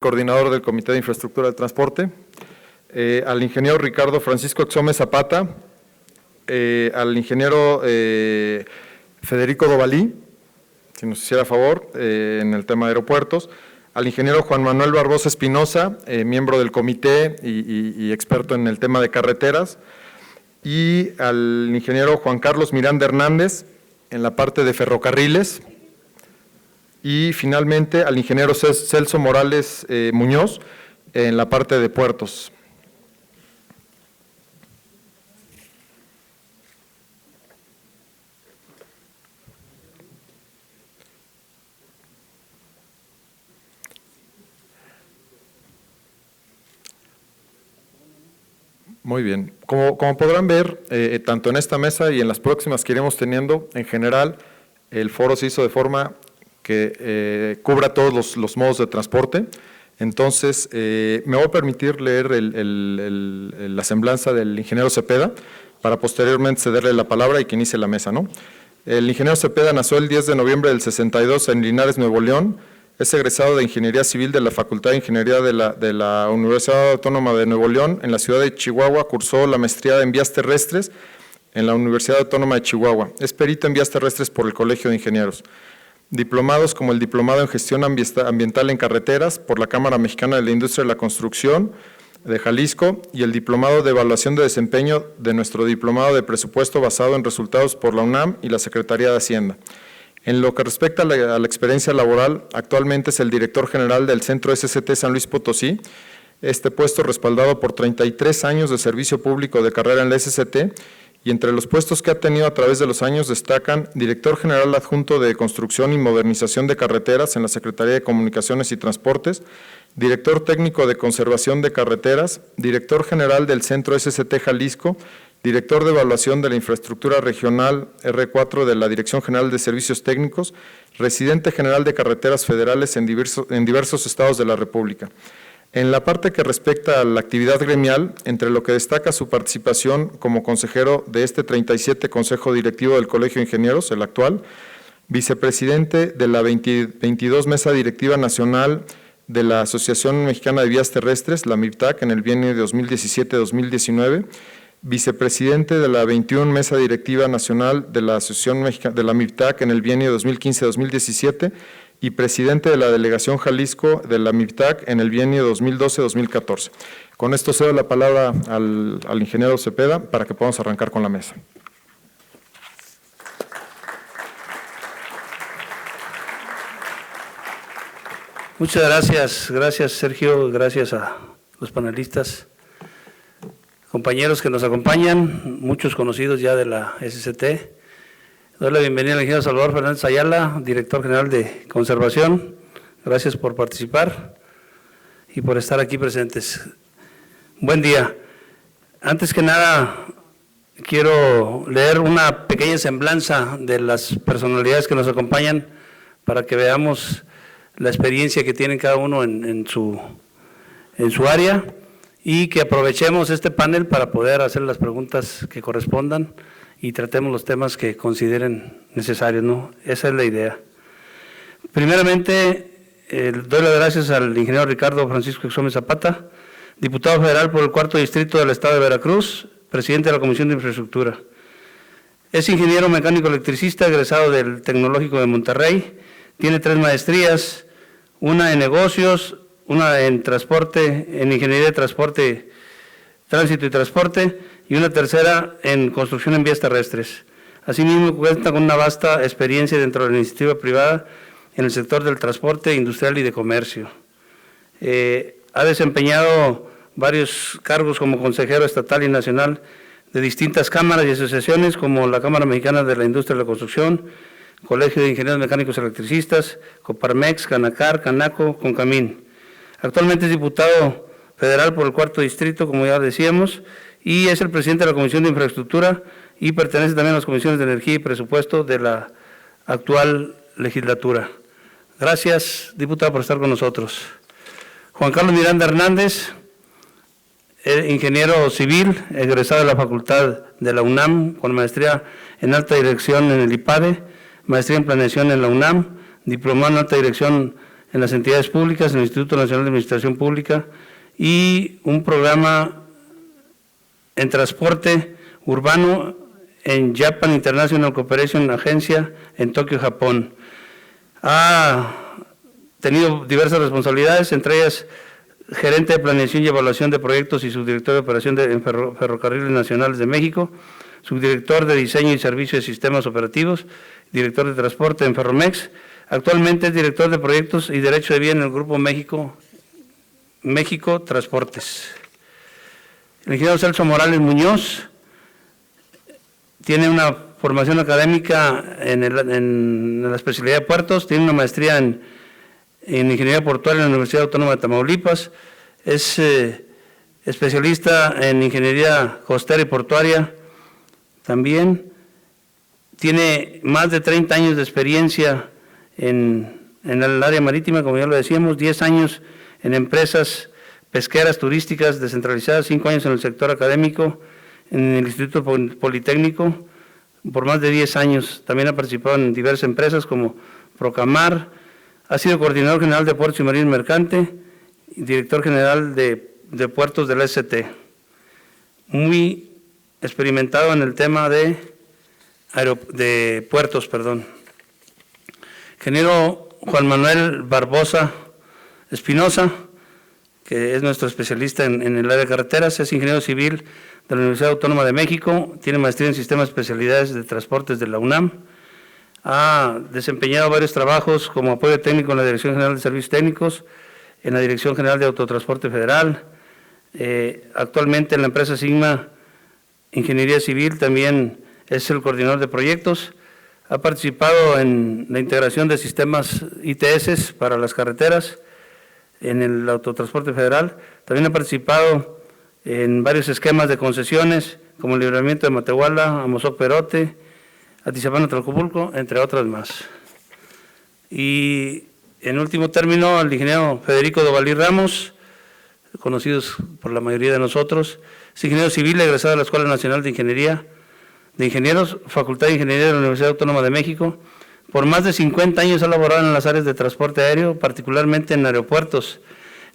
coordinador del Comité de Infraestructura del Transporte, al ingeniero Ricardo Francisco Exome Zapata, al ingeniero Federico Dovalí, si nos hiciera favor, en el tema de aeropuertos, al ingeniero Juan Manuel Barbosa Espinosa, miembro del comité y experto en el tema de carreteras, y al ingeniero Juan Carlos Miranda Hernández, en la parte de ferrocarriles, y finalmente al ingeniero Celso Morales Muñoz, en la parte de puertos. Muy bien. Como podrán ver, tanto en esta mesa y en las próximas que iremos teniendo, en general, el foro se hizo de forma que cubra todos los modos de transporte. Entonces, me voy a permitir leer la semblanza del ingeniero Cepeda, para posteriormente cederle la palabra y que inicie la mesa, ¿no? El ingeniero Cepeda nació el 10 de noviembre del 62 en Linares, Nuevo León. Es egresado de Ingeniería Civil de la Facultad de Ingeniería de la Universidad Autónoma de Nuevo León. En la ciudad de Chihuahua cursó la maestría en vías terrestres en la Universidad Autónoma de Chihuahua. Es perito en vías terrestres por el Colegio de Ingenieros. Diplomados como el Diplomado en Gestión Ambiental en Carreteras por la Cámara Mexicana de la Industria de la Construcción de Jalisco y el Diplomado de Evaluación de Desempeño de nuestro Diplomado de Presupuesto basado en resultados por la UNAM y la Secretaría de Hacienda. En lo que respecta a la experiencia laboral, actualmente es el director general del Centro SCT San Luis Potosí, este puesto respaldado por 33 años de servicio público de carrera en la SCT, y entre los puestos que ha tenido a través de los años destacan director general adjunto de Construcción y Modernización de Carreteras en la Secretaría de Comunicaciones y Transportes, director técnico de Conservación de Carreteras, director general del Centro SCT Jalisco, director de Evaluación de la Infraestructura Regional R4 de la Dirección General de Servicios Técnicos, residente general de Carreteras Federales en diversos estados de la República. En la parte que respecta a la actividad gremial, entre lo que destaca su participación como consejero de este 37 Consejo Directivo del Colegio de Ingenieros, el actual, vicepresidente de la 22 Mesa Directiva Nacional de la Asociación Mexicana de Vías Terrestres, la MIVTAC, en el bienio de 2017-2019, vicepresidente de la 21 Mesa Directiva Nacional de la Asociación Mexicana de la MIVTAC en el bienio 2015-2017 y presidente de la Delegación Jalisco de la MIVTAC en el bienio 2012-2014. Con esto cedo la palabra al ingeniero Cepeda para que podamos arrancar con la mesa. Muchas gracias Sergio, gracias a los panelistas, compañeros que nos acompañan, muchos conocidos ya de la SCT. Doy la bienvenida al ingeniero Salvador Fernández Ayala, director general de Conservación. Gracias por participar y por estar aquí presentes. Buen día. Antes que nada, quiero leer una pequeña semblanza de las personalidades que nos acompañan para que veamos la experiencia que tienen cada uno en su área y que aprovechemos este panel para poder hacer las preguntas que correspondan y tratemos los temas que consideren necesarios, ¿no? Esa es la idea. Primeramente, doy las gracias al ingeniero Ricardo Francisco Exome Zapata, diputado federal por el 4º Distrito del Estado de Veracruz, presidente de la Comisión de Infraestructura. Es ingeniero mecánico electricista, egresado del Tecnológico de Monterrey, tiene 3 maestrías, una en negocios, una en transporte, en ingeniería de transporte, tránsito y transporte, y una tercera en construcción en vías terrestres. Asimismo, cuenta con una vasta experiencia dentro de la iniciativa privada en el sector del transporte industrial y de comercio. Ha desempeñado varios cargos como consejero estatal y nacional de distintas cámaras y asociaciones como la Cámara Mexicana de la Industria de la Construcción, Colegio de Ingenieros Mecánicos Electricistas, Coparmex, Canacar, Canaco, Concamín. Actualmente es diputado federal por el 4º Distrito, como ya decíamos, y es el presidente de la Comisión de Infraestructura y pertenece también a las comisiones de Energía y Presupuesto de la actual legislatura. Gracias, diputado, por estar con nosotros. Juan Carlos Miranda Hernández, ingeniero civil, egresado de la Facultad de la UNAM, con maestría en Alta Dirección en el IPADE, maestría en Planeación en la UNAM, diplomado en Alta Dirección en las entidades públicas, en el Instituto Nacional de Administración Pública, y un programa en transporte urbano en Japan International Cooperation Agencia en Tokio, Japón. Ha tenido diversas responsabilidades, entre ellas gerente de planeación y evaluación de proyectos y subdirector de operación en Ferrocarriles Nacionales de México, subdirector de diseño y servicio de sistemas operativos, director de transporte en Ferromex. Actualmente es director de proyectos y derecho de vía en el Grupo México Transportes. El ingeniero Celso Morales Muñoz tiene una formación académica en la especialidad de puertos, tiene una maestría en Ingeniería Portuaria en la Universidad Autónoma de Tamaulipas, es especialista en Ingeniería Costera y Portuaria también, tiene más de 30 años de experiencia en el área marítima, como ya lo decíamos, 10 años en empresas pesqueras turísticas descentralizadas, 5 años en el sector académico, en el Instituto Politécnico, por más de 10 años. También ha participado en diversas empresas como Procamar, ha sido coordinador general de Puertos y Marina Mercante y director general de puertos del ST. Muy experimentado en el tema de puertos, Ingeniero Juan Manuel Barbosa Espinosa, que es nuestro especialista en el área de carreteras, es ingeniero civil de la Universidad Autónoma de México, tiene maestría en sistemas especialidades de transportes de la UNAM, ha desempeñado varios trabajos como apoyo técnico en la Dirección General de Servicios Técnicos, en la Dirección General de Autotransporte Federal, actualmente en la empresa Sigma Ingeniería Civil también es el coordinador de proyectos, ha participado en la integración de sistemas ITS para las carreteras, en el Autotransporte Federal, también ha participado en varios esquemas de concesiones, como el libramiento de Matehuala, Amozoc Perote, Atizapán, Tlacopulco, entre otras más. Y en último término, el ingeniero Federico Dovalí Ramos, conocidos por la mayoría de nosotros, es ingeniero civil egresado de la Escuela Nacional de Ingenieros, Facultad de Ingeniería de la Universidad Autónoma de México. Por más de 50 años ha laborado en las áreas de transporte aéreo, particularmente en aeropuertos,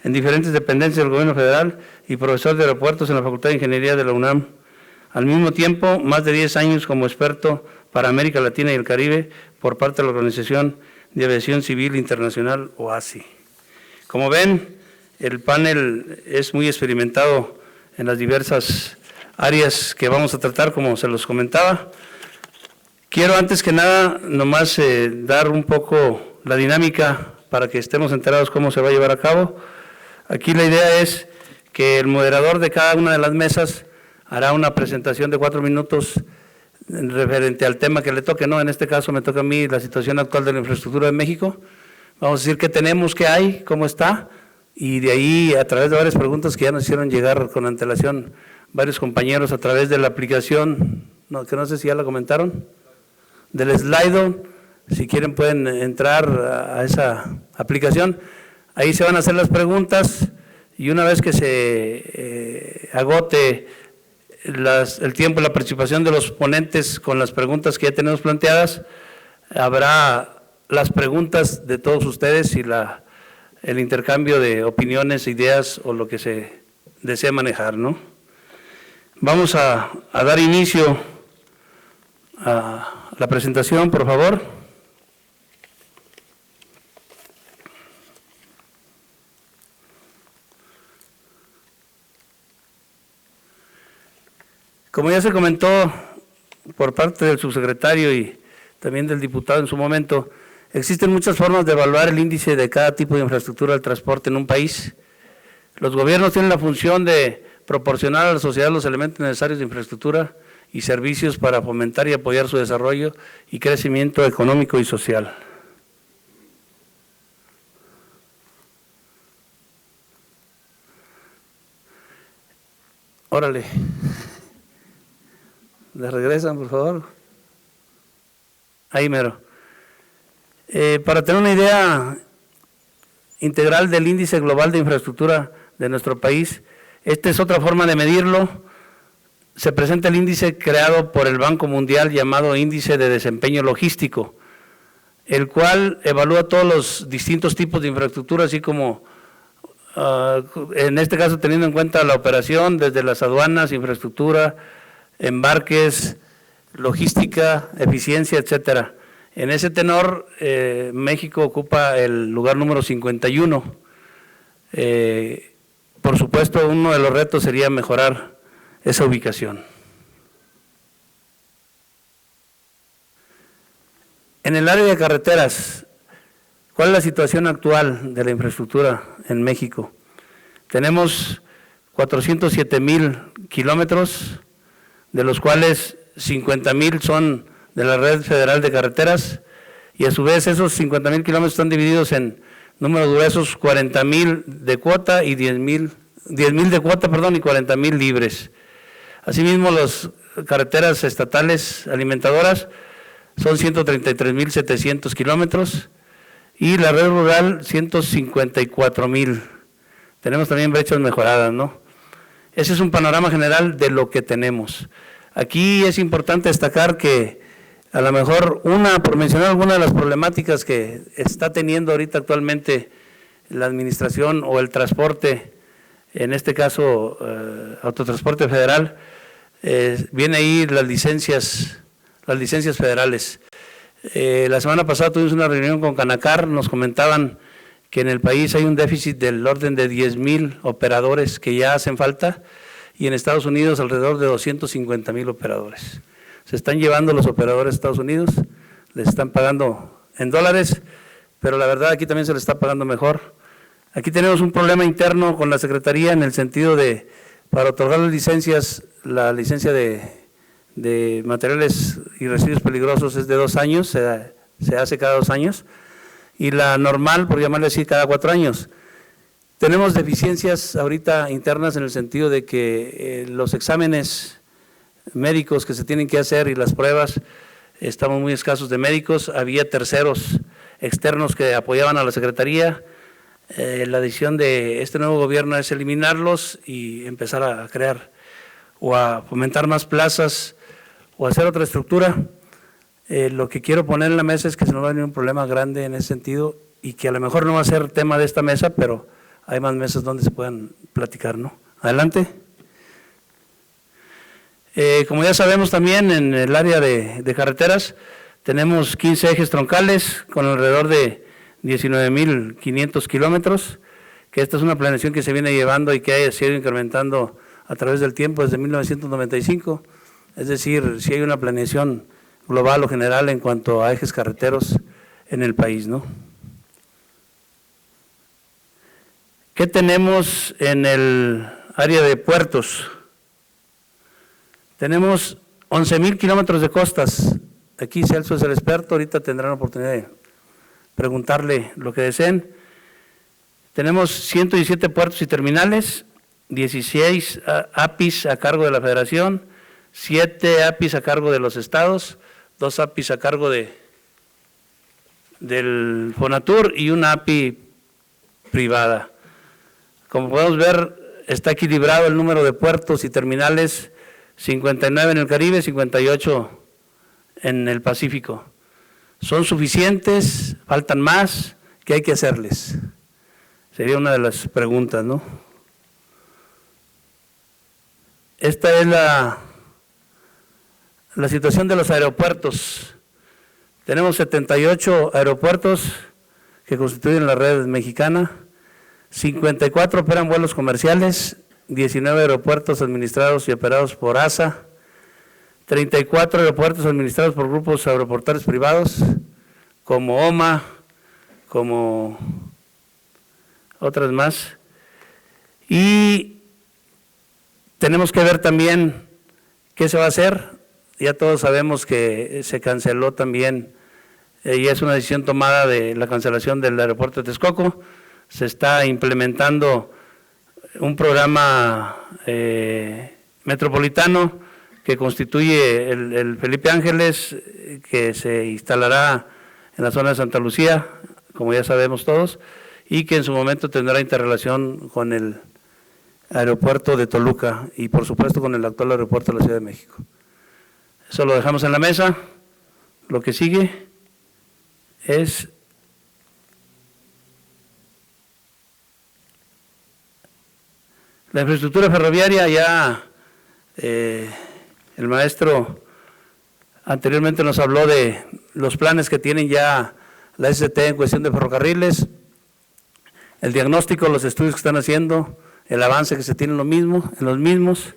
en diferentes dependencias del Gobierno Federal y profesor de aeropuertos en la Facultad de Ingeniería de la UNAM. Al mismo tiempo, más de 10 años como experto para América Latina y el Caribe por parte de la Organización de Aviación Civil Internacional, OACI. Como ven, el panel es muy experimentado en las diversas áreas que vamos a tratar, como se los comentaba. Quiero antes que nada nomás dar un poco la dinámica para que estemos enterados cómo se va a llevar a cabo. Aquí la idea es que el moderador de cada una de las mesas hará una presentación de 4 minutos referente al tema que le toque, ¿no? En este caso me toca a mí la situación actual de la infraestructura de México. Vamos a decir qué tenemos, qué hay, cómo está, y de ahí a través de varias preguntas que ya nos hicieron llegar con antelación varios compañeros a través de la aplicación, que no sé si ya la comentaron, del Slido. Si quieren pueden entrar a esa aplicación, ahí se van a hacer las preguntas y una vez que se agote el tiempo, la participación de los ponentes con las preguntas que ya tenemos planteadas, habrá las preguntas de todos ustedes y el intercambio de opiniones, ideas o lo que se desea manejar, ¿no? Vamos a dar inicio a la presentación, por favor. Como ya se comentó por parte del subsecretario y también del diputado en su momento, existen muchas formas de evaluar el índice de cada tipo de infraestructura del transporte en un país. Los gobiernos tienen la función de proporcionar a la sociedad los elementos necesarios de infraestructura y servicios para fomentar y apoyar su desarrollo y crecimiento económico y social. Órale. ¿Le regresan, por favor? Ahí mero. Para tener una idea integral del índice global de infraestructura de nuestro país, esta es otra forma de medirlo. Se presenta el índice creado por el Banco Mundial llamado Índice de Desempeño Logístico. el cual evalúa todos los distintos tipos de infraestructura, así como, en este caso teniendo en cuenta la operación desde las aduanas, infraestructura, embarques, logística, eficiencia, etcétera. En ese tenor, México ocupa el lugar número 51. Por supuesto, uno de los retos sería mejorar esa ubicación. En el área de carreteras, ¿cuál es la situación actual de la infraestructura en México? Tenemos 407,000 kilómetros, de los cuales 50,000 son de la Red Federal de Carreteras, y a su vez esos 50,000 kilómetros están divididos en números gruesos, 40,000 de cuota y 10,000 de cuota, y 40,000 libres. Asimismo, las carreteras estatales alimentadoras son 133,700 kilómetros y la red rural 154,000. Tenemos también brechas mejoradas, ¿no? Ese es un panorama general de lo que tenemos. Aquí es importante destacar que a lo mejor por mencionar alguna de las problemáticas que está teniendo ahorita actualmente la administración o el transporte, en este caso Autotransporte Federal, viene ahí las licencias federales. La semana pasada tuvimos una reunión con Canacar, nos comentaban que en el país hay un déficit del orden de 10,000 operadores que ya hacen falta, y en Estados Unidos alrededor de 250,000 operadores. Se están llevando los operadores de Estados Unidos, les están pagando en dólares, pero la verdad aquí también se les está pagando mejor. Aquí tenemos un problema interno con la Secretaría en el sentido de, para otorgar las licencias, la licencia de materiales y residuos peligrosos es de 2 años, se hace cada 2 años, y la normal, por llamarle así, cada 4 años. Tenemos deficiencias ahorita internas en el sentido de que los exámenes médicos que se tienen que hacer y las pruebas, estamos muy escasos de médicos, había terceros externos que apoyaban a la Secretaría. La decisión de este nuevo gobierno es eliminarlos y empezar a crear o a fomentar más plazas o hacer otra estructura. Lo que quiero poner en la mesa es que se nos va a venir un problema grande en ese sentido y que a lo mejor no va a ser tema de esta mesa, pero hay más mesas donde se puedan platicar, ¿no? Adelante. Como ya sabemos también, en el área de carreteras tenemos 15 ejes troncales con alrededor de 19,500 kilómetros, que esta es una planeación que se viene llevando y que ha sido incrementando a través del tiempo desde 1995, es decir, si hay una planeación global o general en cuanto a ejes carreteros en el país, ¿no? ¿Qué tenemos en el área de puertos? Tenemos 11,000 kilómetros de costas. Aquí Celso es el experto, ahorita tendrán oportunidad de preguntarle lo que deseen. Tenemos 117 puertos y terminales, 16 APIs a cargo de la Federación, 7 APIs a cargo de los estados, 2 APIs a cargo del Fonatur y una API privada. Como podemos ver, está equilibrado el número de puertos y terminales, 59 en el Caribe, 58 en el Pacífico. ¿Son suficientes? ¿Faltan más? ¿Qué hay que hacerles? Sería una de las preguntas, ¿no? Esta es la situación de los aeropuertos. Tenemos 78 aeropuertos que constituyen la red mexicana, 54 operan vuelos comerciales, 19 aeropuertos administrados y operados por ASA, 34 aeropuertos administrados por grupos aeroportuarios privados, como OMA, como otras más. Y tenemos que ver también qué se va a hacer. Ya todos sabemos que se canceló también, y es una decisión tomada de la cancelación del aeropuerto de Texcoco. Se está implementando un programa metropolitano que constituye el Felipe Ángeles, que se instalará en la zona de Santa Lucía, como ya sabemos todos, y que en su momento tendrá interrelación con el aeropuerto de Toluca y por supuesto con el actual aeropuerto de la Ciudad de México. Eso lo dejamos en la mesa. Lo que sigue es la infraestructura ferroviaria. Ya el maestro anteriormente nos habló de los planes que tienen ya la SCT en cuestión de ferrocarriles, el diagnóstico, los estudios que están haciendo, el avance que se tiene en los mismos.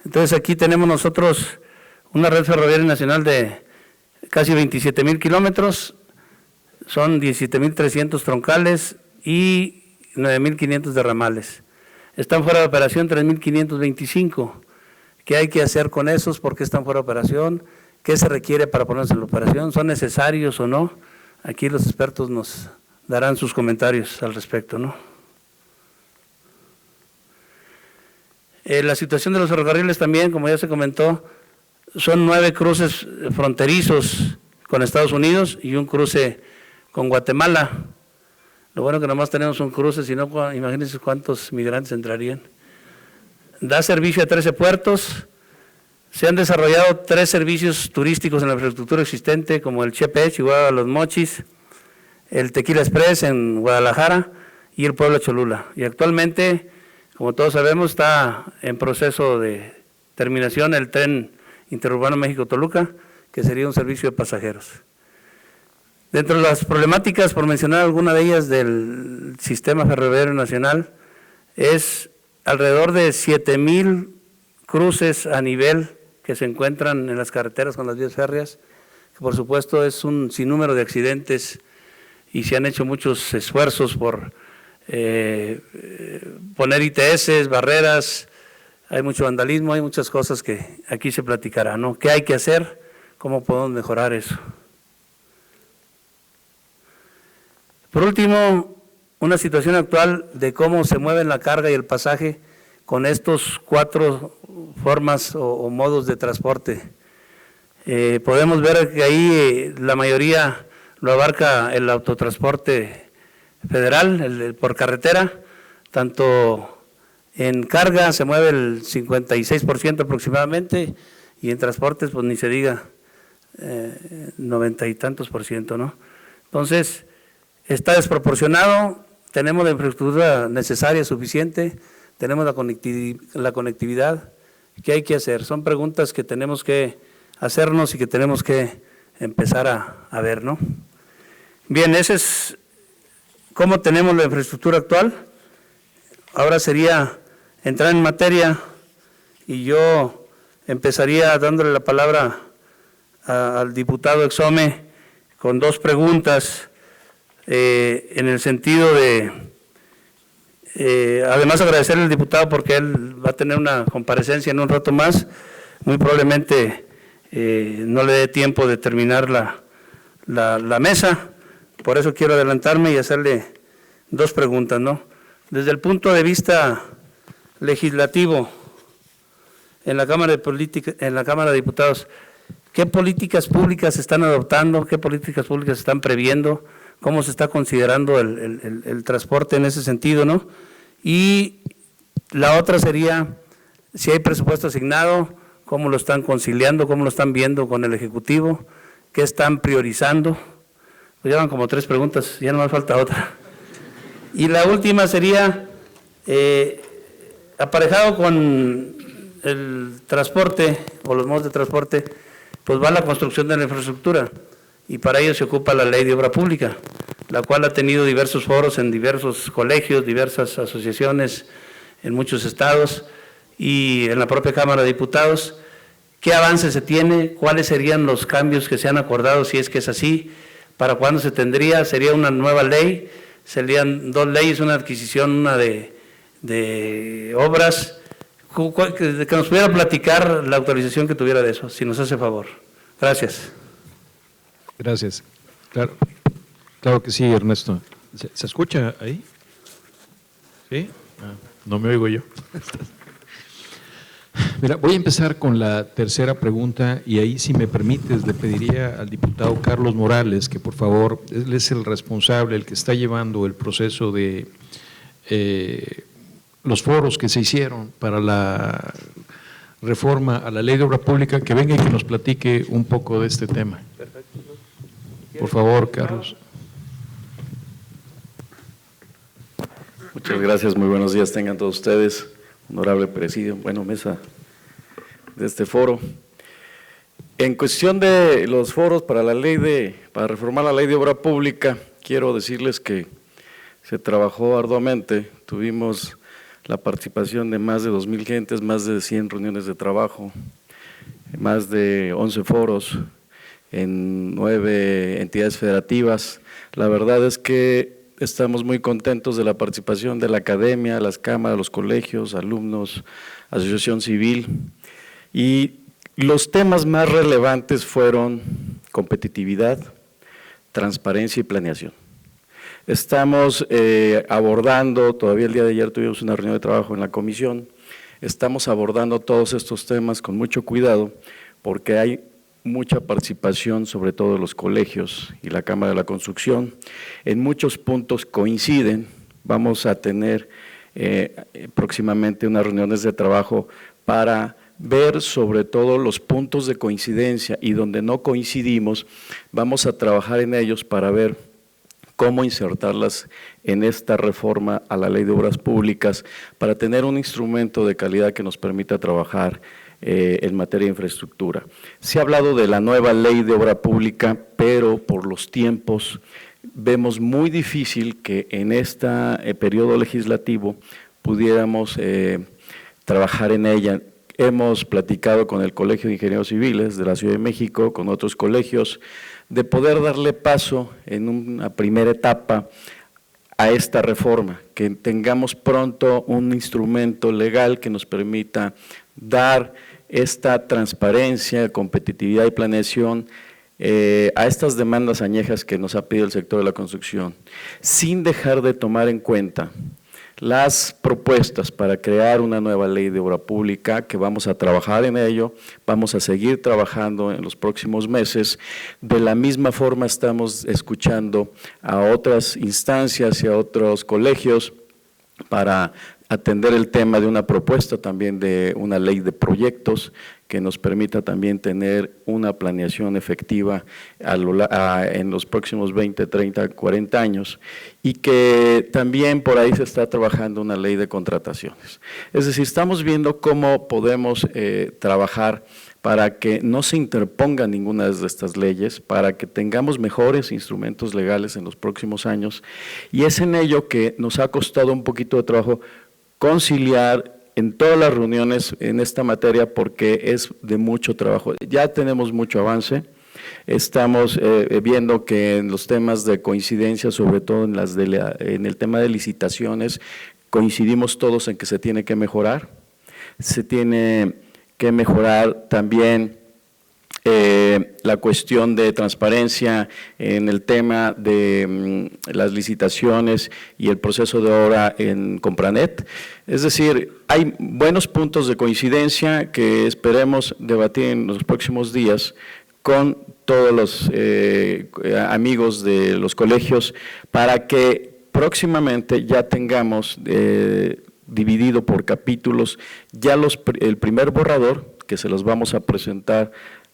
Entonces aquí tenemos nosotros una red ferroviaria nacional de casi 27,000 kilómetros, son 17,300 troncales y 9,500 de ramales. Están fuera de operación 3,525. ¿Qué hay que hacer con esos? ¿Por qué están fuera de operación? ¿Qué se requiere para ponerse en operación? ¿Son necesarios o no? Aquí los expertos nos darán sus comentarios al respecto, ¿no? La situación de los ferrocarriles también, como ya se comentó, son 9 cruces fronterizos con Estados Unidos y un cruce con Guatemala. Lo bueno que nomás tenemos un cruce, si no, imagínense cuántos migrantes entrarían. Da servicio a 13 puertos. Se han desarrollado 3 servicios turísticos en la infraestructura existente, como el Chepe, Chihuahua, Los Mochis, el Tequila Express en Guadalajara y el Pueblo Cholula. Y actualmente, como todos sabemos, está en proceso de terminación el tren interurbano México-Toluca, que sería un servicio de pasajeros. Dentro de las problemáticas, por mencionar alguna de ellas del sistema ferroviario nacional, es alrededor de 7,000 cruces a nivel que se encuentran en las carreteras con las vías férreas, que por supuesto es un sinnúmero de accidentes y se han hecho muchos esfuerzos por poner ITS, barreras, hay mucho vandalismo, hay muchas cosas que aquí se platicará, ¿no? ¿Qué hay que hacer? ¿Cómo podemos mejorar eso? Por último, una situación actual de cómo se mueven la carga y el pasaje con estos 4 formas o modos de transporte. Podemos ver que ahí la mayoría lo abarca el autotransporte federal, por carretera, tanto en carga se mueve el 56% aproximadamente y en transportes pues ni se diga 90 y tantos %, ¿no? Entonces, está desproporcionado, tenemos la infraestructura necesaria, suficiente, tenemos la conectividad. ¿Qué hay que hacer? Son preguntas que tenemos que hacernos y que tenemos que empezar a ver, ¿no? Bien, ese es cómo tenemos la infraestructura actual. Ahora sería entrar en materia y yo empezaría dándole la palabra al diputado Exome con 2 preguntas en el sentido de, además agradecerle al diputado porque él va a tener una comparecencia en un rato más, muy probablemente no le dé tiempo de terminar la mesa, por eso quiero adelantarme y hacerle 2 preguntas, ¿no? Desde el punto de vista legislativo, en la Cámara de Diputados, ¿qué políticas públicas se están adoptando? ¿Qué políticas públicas se están previendo? ¿Cómo se está considerando el transporte en ese sentido, no? Y la otra sería, si hay presupuesto asignado, ¿cómo lo están conciliando? ¿Cómo lo están viendo con el Ejecutivo? ¿Qué están priorizando? Pues ya van como 3 preguntas, ya no me falta otra. Y la última sería, aparejado con el transporte o los modos de transporte, pues va la construcción de la infraestructura y para ello se ocupa la Ley de Obra Pública, la cual ha tenido diversos foros en diversos colegios, diversas asociaciones en muchos estados y en la propia Cámara de Diputados. ¿Qué avance se tiene? ¿Cuáles serían los cambios que se han acordado si es que es así? ¿Para cuándo se tendría? ¿Sería una nueva ley? ¿Serían 2 leyes, una adquisición, una de obras? Que nos pudiera platicar la autorización que tuviera de eso, si nos hace favor. Gracias. Gracias. Claro que sí, Ernesto. ¿Se escucha ahí? ¿Sí? No me oigo yo. Mira, voy a empezar con la tercera pregunta y ahí, si me permites, le pediría al diputado Carlos Morales que por favor, él es el responsable, el que está llevando el proceso de los foros que se hicieron para la reforma a la Ley de Obra Pública, que venga y que nos platique un poco de este tema. Perfecto. Por favor, Carlos. Muchas gracias, muy buenos días tengan todos ustedes, honorable presidio, mesa de este foro. En cuestión de los foros para reformar la ley de obra pública, quiero decirles que se trabajó arduamente, tuvimos la participación de más de 2,000 gentes, más de 100 reuniones de trabajo, más de 11 foros en 9 entidades federativas. La verdad es que estamos muy contentos de la participación de la academia, las cámaras, los colegios, alumnos, asociación civil, y los temas más relevantes fueron competitividad, transparencia y planeación. Estamos abordando, todavía el día de ayer tuvimos una reunión de trabajo en la comisión, estamos abordando todos estos temas con mucho cuidado porque hay mucha participación, sobre todo de los colegios y la Cámara de la Construcción. En muchos puntos coinciden, vamos a tener próximamente unas reuniones de trabajo para ver sobre todo los puntos de coincidencia y donde no coincidimos, vamos a trabajar en ellos para ver cómo insertarlas en esta reforma a la Ley de Obras Públicas para tener un instrumento de calidad que nos permita trabajar en materia de infraestructura. Se ha hablado de la nueva Ley de Obra Pública, pero por los tiempos vemos muy difícil que en este periodo legislativo pudiéramos trabajar en ella. Hemos platicado con el Colegio de Ingenieros Civiles de la Ciudad de México, con otros colegios, de poder darle paso en una primera etapa a esta reforma, que tengamos pronto un instrumento legal que nos permita dar esta transparencia, competitividad y planeación a estas demandas añejas que nos ha pedido el sector de la construcción, sin dejar de tomar en cuenta las propuestas para crear una nueva ley de obra pública, que vamos a trabajar en ello, vamos a seguir trabajando en los próximos meses. De la misma forma estamos escuchando a otras instancias y a otros colegios para atender el tema de una propuesta también de una ley de proyectos que nos permita también tener una planeación efectiva en los próximos 20, 30, 40 años, y que también por ahí se está trabajando una ley de contrataciones. Es decir, estamos viendo cómo podemos trabajar para que no se interponga ninguna de estas leyes, para que tengamos mejores instrumentos legales en los próximos años, y es en ello que nos ha costado un poquito de trabajo conciliar en todas las reuniones en esta materia, porque es de mucho trabajo. Ya tenemos mucho avance, estamos viendo que en los temas de coincidencia, sobre todo en el tema de licitaciones, coincidimos todos en que se tiene que mejorar. Se tiene que mejorar también la cuestión de transparencia en el tema de las licitaciones y el proceso de obra en Compranet. Es decir, hay buenos puntos de coincidencia que esperemos debatir en los próximos días con todos los amigos de los colegios, para que próximamente ya tengamos dividido por capítulos ya el primer borrador, que se los vamos a presentar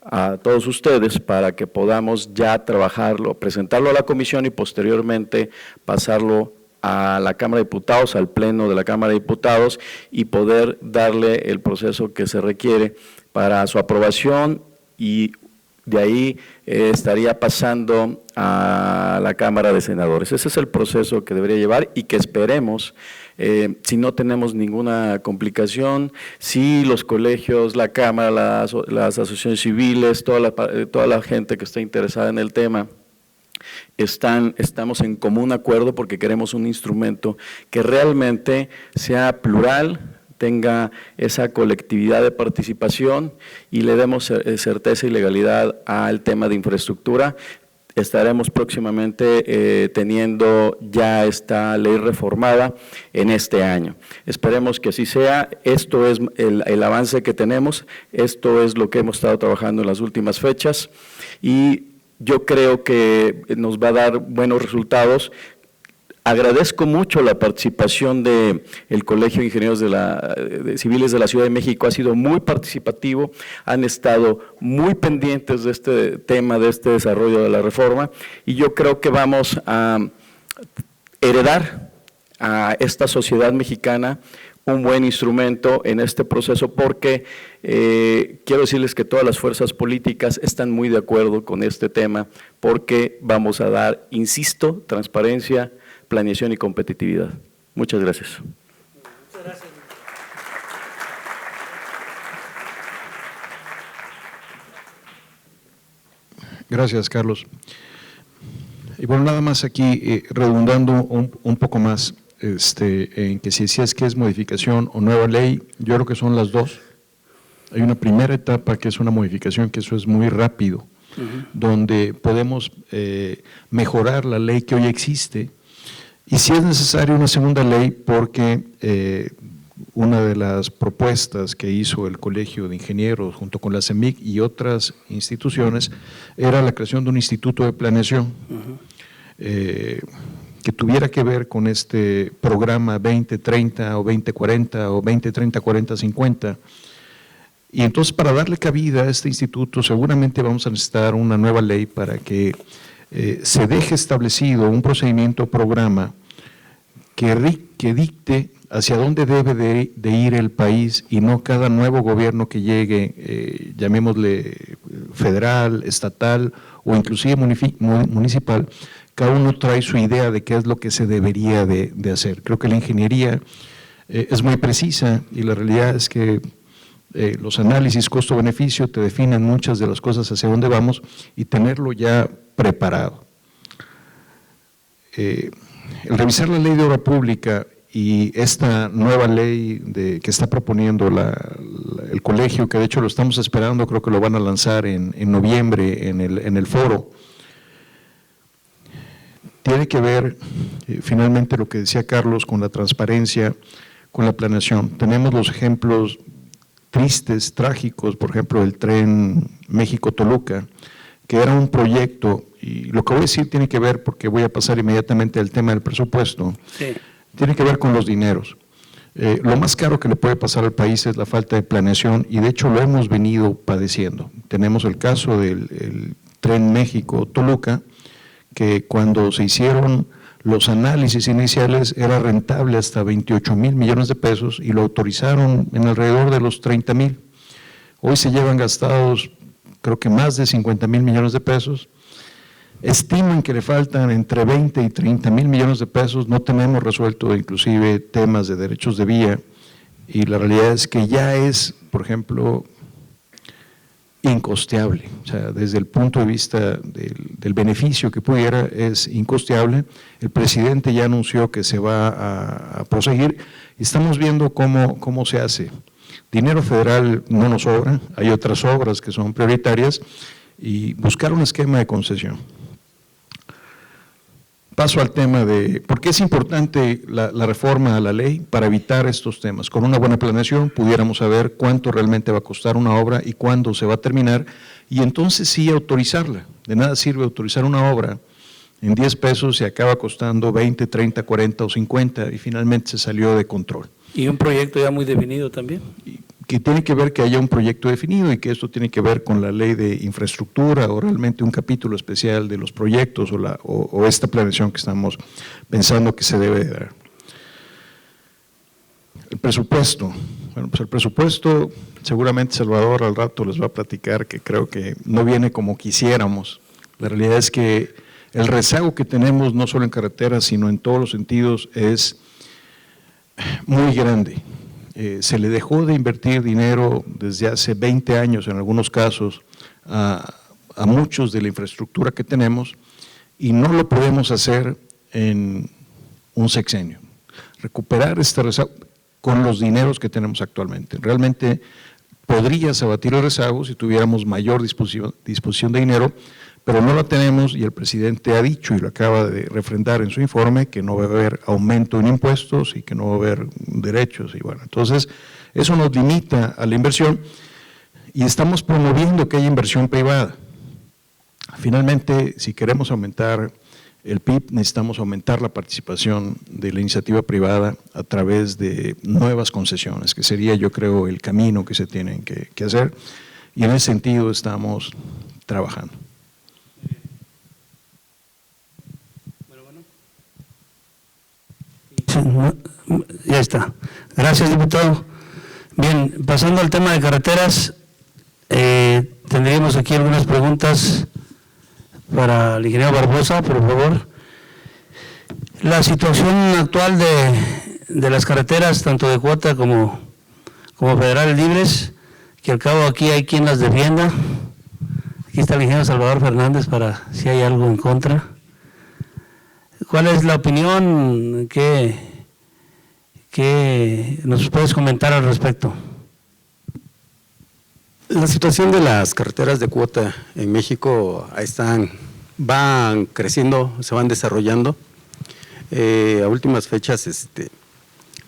a todos ustedes para que podamos ya trabajarlo, presentarlo a la comisión y posteriormente pasarlo a la Cámara de Diputados, al Pleno de la Cámara de Diputados, y poder darle el proceso que se requiere para su aprobación, y de ahí estaría pasando a la Cámara de Senadores. Ese es el proceso que debería llevar y que esperemos, si no tenemos ninguna complicación, si los colegios, la Cámara, las asociaciones civiles, toda la gente que está interesada en el tema, estamos en común acuerdo, porque queremos un instrumento que realmente sea plural, tenga esa colectividad de participación y le demos certeza y legalidad al tema de infraestructura. Estaremos próximamente teniendo ya esta ley reformada en este año. Esperemos que así sea. Esto es el avance que tenemos, esto es lo que hemos estado trabajando en las últimas fechas, y yo creo que nos va a dar buenos resultados. Agradezco mucho la participación del Colegio de Ingenieros Civiles de la Ciudad de México, ha sido muy participativo, han estado muy pendientes de este tema, de este desarrollo de la reforma, y yo creo que vamos a heredar a esta sociedad mexicana un buen instrumento en este proceso, porque quiero decirles que todas las fuerzas políticas están muy de acuerdo con este tema, porque vamos a dar, insisto, transparencia, planeación y competitividad. Muchas gracias. Muchas gracias. Gracias, Carlos. Y bueno, nada más aquí, redundando un poco más, en que si decías que es modificación o nueva ley, yo creo que son las dos. Hay una primera etapa que es una modificación, que eso es muy rápido, donde podemos mejorar la ley que hoy existe, y si es necesaria una segunda ley, porque una de las propuestas que hizo el Colegio de Ingenieros junto con la CEMIC y otras instituciones era la creación de un instituto de planeación que tuviera que ver con este programa 2030 o 2040 o 2030, 40, 50. Y entonces, para darle cabida a este instituto, seguramente vamos a necesitar una nueva ley para que se deje establecido un procedimiento o programa que dicte hacia dónde debe de ir el país, y no cada nuevo gobierno que llegue, llamémosle federal, estatal o inclusive municipal, cada uno trae su idea de qué es lo que se debería de hacer. Creo que la ingeniería es muy precisa, y la realidad es que los análisis costo-beneficio te definen muchas de las cosas hacia dónde vamos, y tenerlo ya preparado. El revisar la ley de obra pública y esta nueva ley que está proponiendo el colegio, que de hecho lo estamos esperando, creo que lo van a lanzar en noviembre en el foro, tiene que ver finalmente lo que decía Carlos con la transparencia, con la planeación. Tenemos los ejemplos tristes, trágicos, por ejemplo, el tren México-Toluca, que era un proyecto, y lo que voy a decir tiene que ver, porque voy a pasar inmediatamente al tema del presupuesto, Sí. Tiene que ver con los dineros. Lo más caro que le puede pasar al país es la falta de planeación, y de hecho lo hemos venido padeciendo. Tenemos el caso del tren México-Toluca, que cuando se hicieron los análisis iniciales era rentable hasta 28,000 millones de pesos, y lo autorizaron en alrededor de los 30,000. Hoy se llevan gastados creo que más de 50,000 millones de pesos. Estiman que le faltan entre 20 y 30,000 millones de pesos. No tenemos resuelto inclusive temas de derechos de vía, y la realidad es que ya es, por ejemplo, incosteable. O sea, desde el punto de vista del beneficio que pudiera, es incosteable. El presidente ya anunció que se va a proseguir, y estamos viendo cómo se hace. Dinero federal no nos sobra, hay otras obras que son prioritarias, y buscar un esquema de concesión. Paso al tema de por qué es importante la reforma a la ley para evitar estos temas. Con una buena planeación pudiéramos saber cuánto realmente va a costar una obra y cuándo se va a terminar, y entonces sí autorizarla. De nada sirve autorizar una obra en 10 pesos y acaba costando 20, 30, 40 o 50, y finalmente se salió de control. Y un proyecto ya muy definido también. Que tiene que ver que haya un proyecto definido, y que esto tiene que ver con la ley de infraestructura, o realmente un capítulo especial de los proyectos, o esta planeación que estamos pensando que se debe dar. El presupuesto. Bueno, pues el presupuesto, seguramente Salvador al rato les va a platicar que creo que no viene como quisiéramos. La realidad es que el rezago que tenemos, no solo en carreteras, sino en todos los sentidos, es muy grande. Se le dejó de invertir dinero desde hace 20 años, en algunos casos, a muchos de la infraestructura que tenemos, y no lo podemos hacer en un sexenio. Recuperar este rezago con los dineros que tenemos actualmente. Realmente podrías abatir el rezago si tuviéramos mayor disposición de dinero, pero no la tenemos, y el presidente ha dicho, y lo acaba de refrendar en su informe, que no va a haber aumento en impuestos y que no va a haber derechos. Y bueno, entonces eso nos limita a la inversión, y estamos promoviendo que haya inversión privada. Finalmente, si queremos aumentar el PIB, necesitamos aumentar la participación de la iniciativa privada a través de nuevas concesiones, que sería, yo creo, el camino que se tienen que hacer, y en ese sentido estamos trabajando. Ya está. Gracias, diputado. Bien, pasando al tema de carreteras, tendríamos aquí algunas preguntas para el ingeniero Barbosa, por favor. La situación actual de las carreteras, tanto de cuota como federales libres, que al cabo aquí hay quien las defienda. Aquí está el ingeniero Salvador Fernández para si hay algo en contra. ¿Cuál es la opinión que nos puedes comentar al respecto? La situación de las carreteras de cuota en México van creciendo, se van desarrollando. A últimas fechas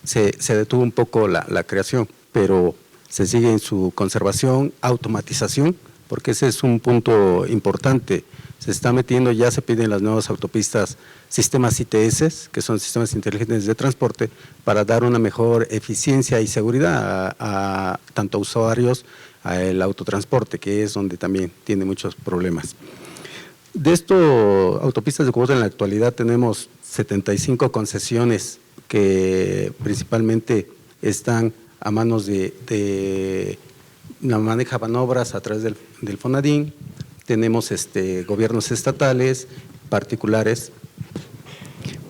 se detuvo un poco la creación, pero se sigue en su conservación, automatización, porque ese es un punto importante. Se está metiendo, ya se piden las nuevas autopistas, sistemas ITS, que son sistemas inteligentes de transporte, para dar una mejor eficiencia y seguridad a tanto a usuarios, al autotransporte, que es donde también tiene muchos problemas. De esto, autopistas de cuota en la actualidad tenemos 75 concesiones que principalmente están a manos de la manejaban obras a través del FONADIN. Tenemos gobiernos estatales, particulares,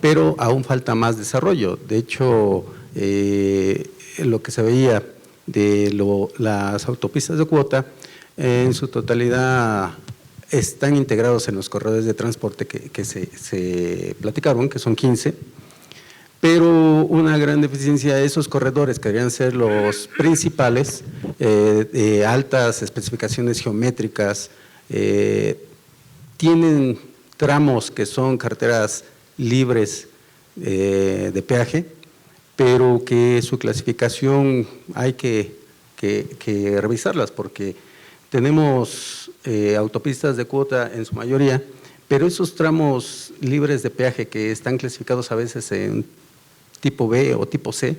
pero aún falta más desarrollo. De hecho, lo que se veía de las autopistas de cuota, en su totalidad están integrados en los corredores de transporte que se platicaron, que son 15, pero una gran deficiencia de esos corredores, que deberían ser los principales, de altas especificaciones geométricas, tienen tramos que son carreteras libres de peaje, pero que su clasificación hay que revisarlas, porque tenemos autopistas de cuota en su mayoría, pero esos tramos libres de peaje que están clasificados a veces en tipo B o tipo C,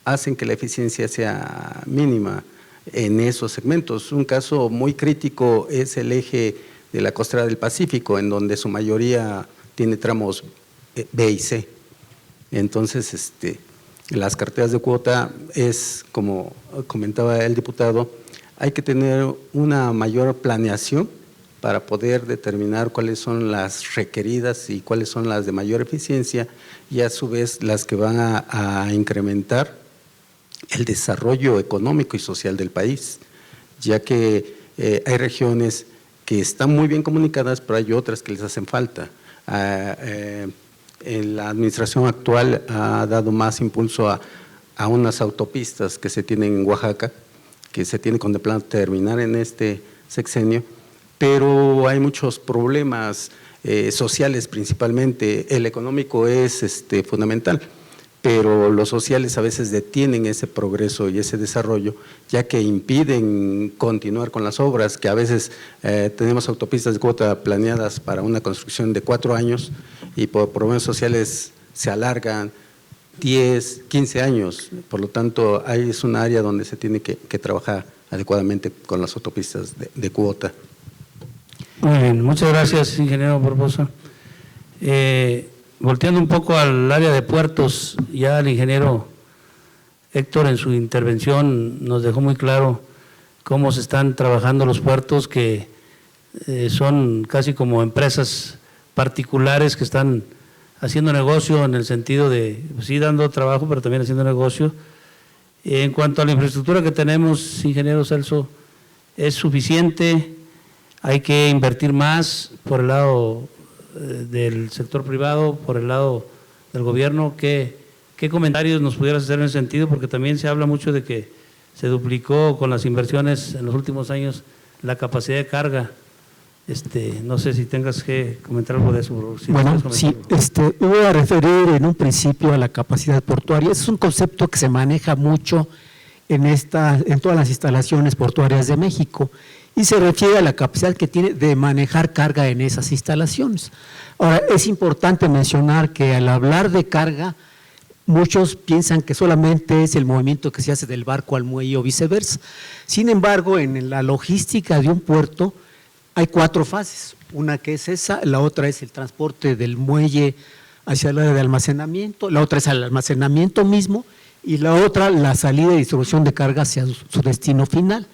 hacen que la eficiencia sea mínima en esos segmentos. Un caso muy crítico es el eje de la costera del Pacífico, en donde su mayoría tiene tramos B y C. Entonces, las carreteras de cuota es, como comentaba el diputado, hay que tener una mayor planeación para poder determinar cuáles son las requeridas y cuáles son las de mayor eficiencia, y a su vez las que van a incrementar el desarrollo económico y social del país, ya que hay regiones que están muy bien comunicadas, pero hay otras que les hacen falta. La administración actual ha dado más impulso a unas autopistas que se tienen en Oaxaca, que se tiene contemplado terminar en este sexenio, pero hay muchos problemas sociales principalmente. El económico es fundamental, pero los sociales a veces detienen ese progreso y ese desarrollo, ya que impiden continuar con las obras, que a veces tenemos autopistas de cuota planeadas para una construcción de 4 años y por problemas sociales se alargan 10, 15 años. Por lo tanto, ahí es un área donde se tiene que trabajar adecuadamente con las autopistas de cuota. Muy bien, muchas gracias, ingeniero Barbosa. Volteando un poco al área de puertos, ya el ingeniero Héctor en su intervención nos dejó muy claro cómo se están trabajando los puertos, que son casi como empresas particulares que están haciendo negocio en el sentido de, pues sí, dando trabajo, pero también haciendo negocio. En cuanto a la infraestructura que tenemos, ingeniero Celso, ¿es suficiente? ¿Hay que invertir más por el lado del sector privado, por el lado del gobierno? ¿Qué comentarios nos pudieras hacer en ese sentido? Porque también se habla mucho de que se duplicó con las inversiones en los últimos años la capacidad de carga. No sé si tengas que comentar algo de eso. Si bueno, sí, voy a referir en un principio a la capacidad portuaria. Es un concepto que se maneja mucho en todas las instalaciones portuarias de México, y se refiere a la capacidad que tiene de manejar carga en esas instalaciones. Ahora, es importante mencionar que al hablar de carga, muchos piensan que solamente es el movimiento que se hace del barco al muelle o viceversa. Sin embargo, en la logística de un puerto hay 4 fases. Una que es esa, la otra es el transporte del muelle hacia el área de almacenamiento, la otra es el almacenamiento mismo y la otra la salida y distribución de carga hacia su destino final.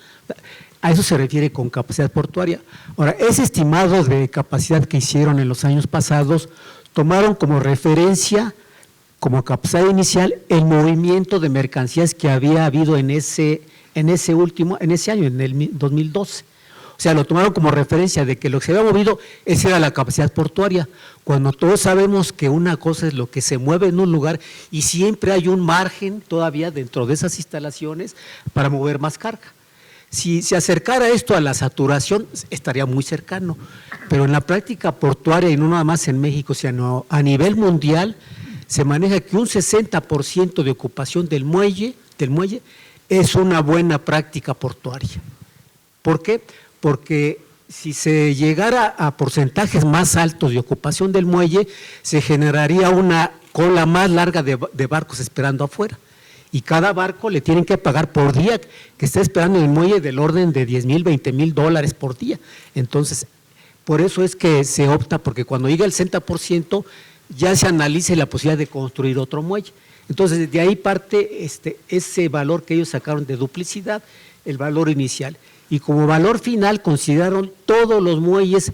A eso se refiere con capacidad portuaria. Ahora, ese estimado de capacidad que hicieron en los años pasados, tomaron como referencia, como capacidad inicial, el movimiento de mercancías que había habido en ese año, en el 2012. O sea, lo tomaron como referencia de que lo que se había movido, esa era la capacidad portuaria, cuando todos sabemos que una cosa es lo que se mueve en un lugar y siempre hay un margen todavía dentro de esas instalaciones para mover más carga. Si se acercara esto a la saturación, estaría muy cercano, pero en la práctica portuaria, y no nada más en México, sino a nivel mundial, se maneja que un 60% de ocupación del muelle es una buena práctica portuaria. ¿Por qué? Porque si se llegara a porcentajes más altos de ocupación del muelle, se generaría una cola más larga de barcos esperando afuera. Y cada barco le tienen que pagar por día que está esperando en el muelle del orden de $10,000, $20,000 por día. Entonces, por eso es que se opta, porque cuando llega el 60% ya se analiza la posibilidad de construir otro muelle. Entonces, de ahí parte ese valor que ellos sacaron de duplicidad, el valor inicial. Y como valor final consideraron todos los muelles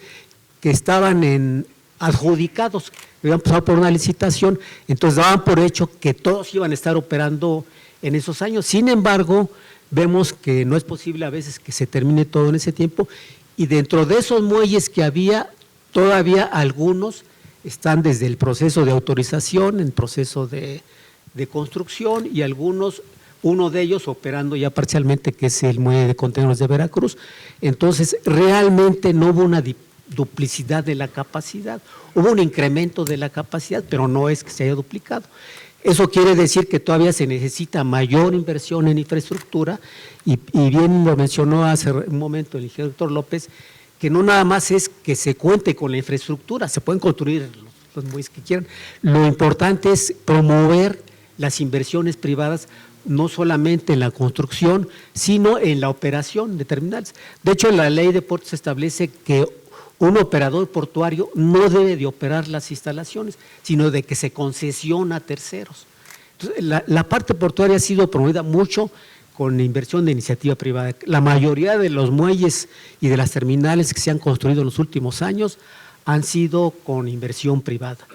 que estaban adjudicados, que habían pasado por una licitación, entonces daban por hecho que todos iban a estar operando en esos años. Sin embargo, vemos que no es posible a veces que se termine todo en ese tiempo, y dentro de esos muelles que había, todavía algunos están desde el proceso de autorización, en proceso de construcción, y algunos, uno de ellos operando ya parcialmente, que es el muelle de contenedores de Veracruz. Entonces, realmente no hubo una duplicidad de la capacidad, hubo un incremento de la capacidad, pero no es que se haya duplicado. Eso quiere decir que todavía se necesita mayor inversión en infraestructura, y bien lo mencionó hace un momento el ingeniero doctor López, que no nada más es que se cuente con la infraestructura, se pueden construir los muelles que quieran, lo importante es promover las inversiones privadas, no solamente en la construcción, sino en la operación de terminales. De hecho, la ley de puertos establece que un operador portuario no debe de operar las instalaciones, sino de que se concesiona a terceros. Entonces, la parte portuaria ha sido promovida mucho con inversión de iniciativa privada. La mayoría de los muelles y de las terminales que se han construido en los últimos años han sido con inversión privada.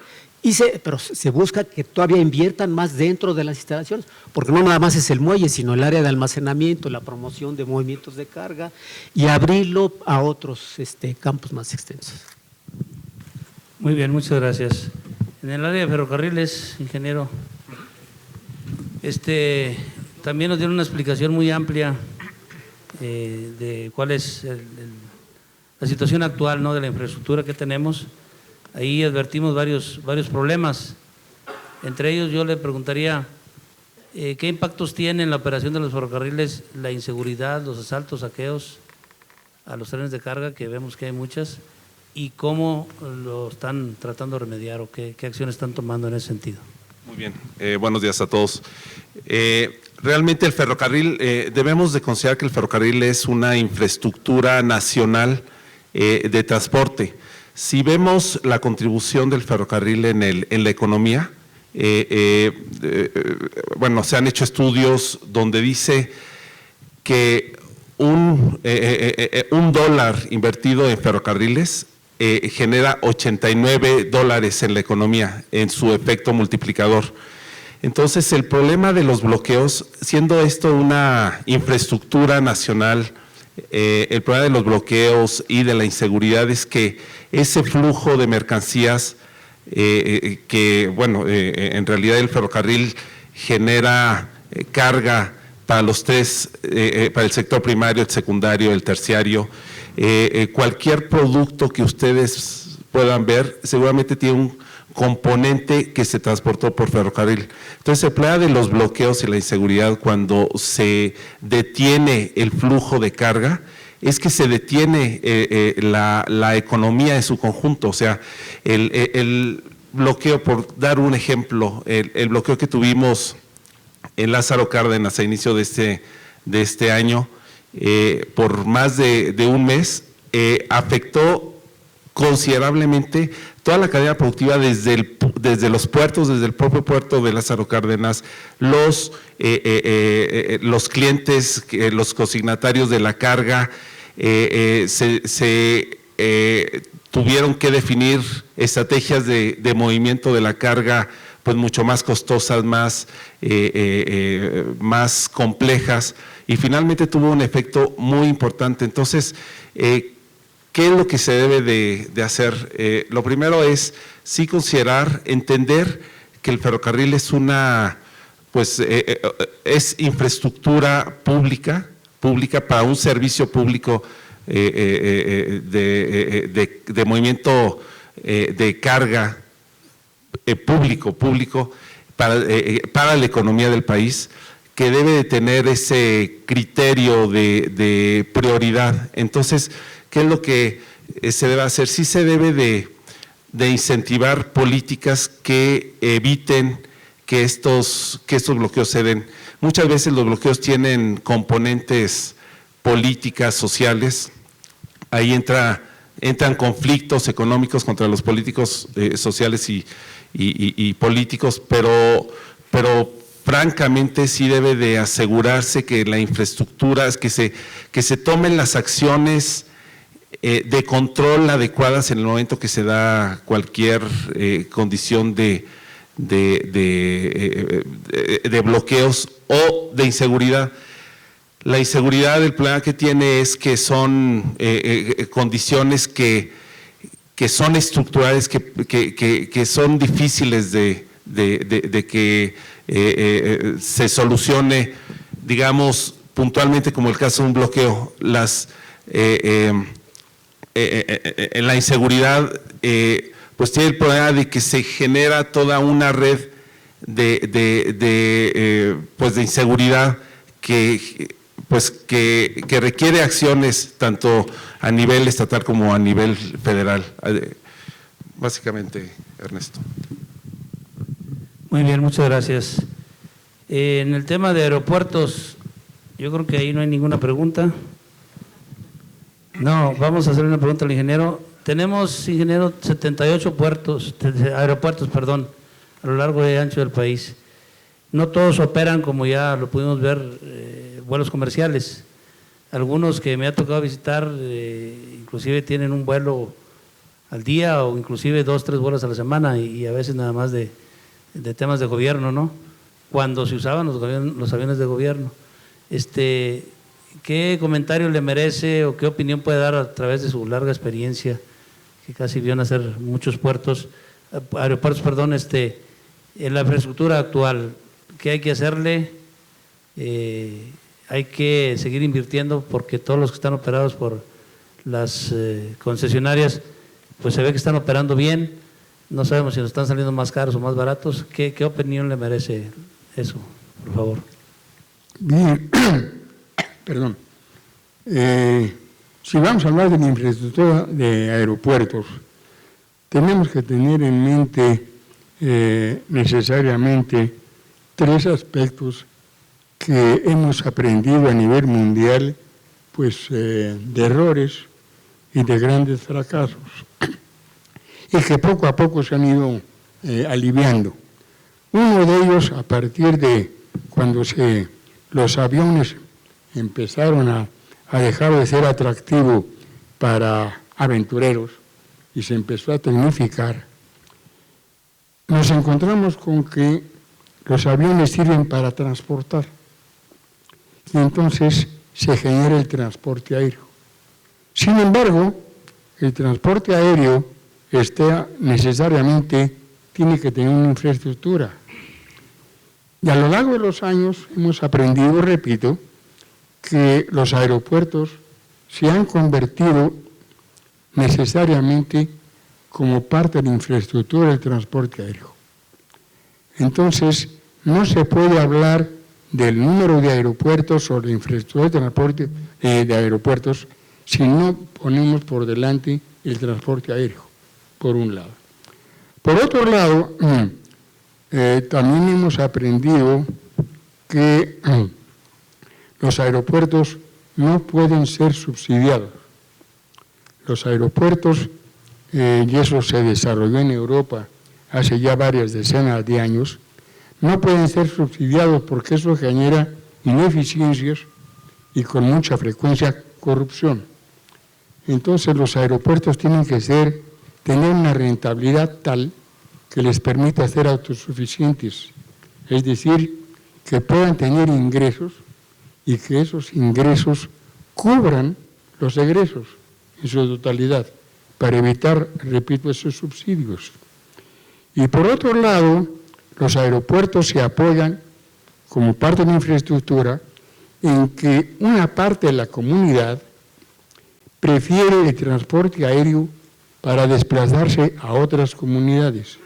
Pero se busca que todavía inviertan más dentro de las instalaciones, porque no nada más es el muelle, sino el área de almacenamiento, la promoción de movimientos de carga y abrirlo a otros campos más extensos. Muy bien, muchas gracias. En el área de ferrocarriles, ingeniero, también nos dieron una explicación muy amplia de cuál es la situación actual, ¿no?, de la infraestructura que tenemos. Ahí advertimos varios problemas. Entre ellos yo le preguntaría, ¿qué impactos tiene en la operación de los ferrocarriles la inseguridad, los asaltos, saqueos a los trenes de carga, que vemos que hay muchas, y cómo lo están tratando de remediar o qué acciones están tomando en ese sentido? Muy bien, buenos días a todos. Realmente el ferrocarril, debemos de considerar que el ferrocarril es una infraestructura nacional de transporte. Si vemos la contribución del ferrocarril en la economía, bueno, se han hecho estudios donde dice que un dólar invertido en ferrocarriles genera $89 en la economía, en su efecto multiplicador. Entonces, el problema de los bloqueos, siendo esto una infraestructura nacional, el problema de los bloqueos y de la inseguridad es que ese flujo de mercancías en realidad el ferrocarril genera carga para los tres, para el sector primario, el secundario, el terciario. Cualquier producto que ustedes puedan ver seguramente tiene un componente que se transportó por ferrocarril. Entonces, el problema de los bloqueos y la inseguridad cuando se detiene el flujo de carga es que se detiene la economía en su conjunto. O sea, el bloqueo, por dar un ejemplo, el bloqueo que tuvimos en Lázaro Cárdenas a inicio de este año, por más de un mes, afectó considerablemente toda la cadena productiva desde los puertos, desde el propio puerto de Lázaro Cárdenas, los clientes, los consignatarios de la carga, tuvieron que definir estrategias de movimiento de la carga pues mucho más costosas, más complejas, y finalmente tuvo un efecto muy importante. Entonces, ¿qué es lo que se debe de hacer? Lo primero es sí considerar, entender que el ferrocarril es es infraestructura pública para un servicio público de movimiento de carga público para la economía del país, que debe de tener ese criterio de prioridad. Entonces, ¿qué es lo que se debe hacer? Sí se debe de incentivar políticas que eviten que estos bloqueos se den. Muchas veces los bloqueos tienen componentes políticas, sociales. Ahí entran conflictos económicos contra los políticos sociales y políticos, pero francamente sí debe de asegurarse que la infraestructura, que se tomen las acciones de control adecuadas en el momento que se da cualquier condición de bloqueos o de inseguridad. La inseguridad, el problema que tiene es que son condiciones que son estructurales, que son difíciles de que se solucione, digamos, puntualmente, como el caso de un bloqueo. En la inseguridad, pues tiene el problema de que se genera toda una red de inseguridad que requiere acciones tanto a nivel estatal como a nivel federal. Básicamente, Ernesto. Muy bien, muchas gracias. En el tema de aeropuertos, yo creo que ahí no hay ninguna pregunta. No, vamos a hacer una pregunta al ingeniero. Tenemos, ingeniero, 78 aeropuertos, a lo largo y ancho del país. No todos operan, como ya lo pudimos ver, vuelos comerciales. Algunos que me ha tocado visitar, inclusive tienen un vuelo al día o inclusive 2, 3 vuelos a la semana y a veces nada más de temas de gobierno, ¿no? Cuando se usaban los aviones de gobierno. ¿Qué comentario le merece o qué opinión puede dar a través de su larga experiencia, que casi vio nacer muchos aeropuertos, en la infraestructura actual? ¿Qué hay que hacerle? Hay que seguir invirtiendo porque todos los que están operados por las concesionarias, pues se ve que están operando bien. No sabemos si nos están saliendo más caros o más baratos. ¿Qué opinión le merece eso, por favor? Bien, perdón. Si vamos a hablar de la infraestructura de aeropuertos, tenemos que tener en mente necesariamente 3 aspectos que hemos aprendido a nivel mundial, pues de errores y de grandes fracasos, y que poco a poco se han ido aliviando. Uno de ellos, a partir de cuando los aviones empezaron a dejar de ser atractivo para aventureros y se empezó a tecnificar, nos encontramos con que los aviones sirven para transportar y entonces se genera el transporte aéreo. Sin embargo, el transporte aéreo necesariamente tiene que tener una infraestructura. Y a lo largo de los años hemos aprendido, repito, que los aeropuertos se han convertido necesariamente como parte de la infraestructura del transporte aéreo. Entonces, no se puede hablar del número de aeropuertos o de infraestructura de transporte de aeropuertos si no ponemos por delante el transporte aéreo, por un lado. Por otro lado, también hemos aprendido que los aeropuertos no pueden ser subsidiados. Los aeropuertos, y eso se desarrolló en Europa hace ya varias decenas de años, no pueden ser subsidiados porque eso genera ineficiencias y con mucha frecuencia corrupción. Entonces los aeropuertos tienen que tener una rentabilidad tal que les permita ser autosuficientes, es decir, que puedan tener ingresos y que esos ingresos cubran los egresos en su totalidad, para evitar, repito, esos subsidios. Y por otro lado, los aeropuertos se apoyan como parte de la infraestructura en que una parte de la comunidad prefiere el transporte aéreo para desplazarse a otras comunidades.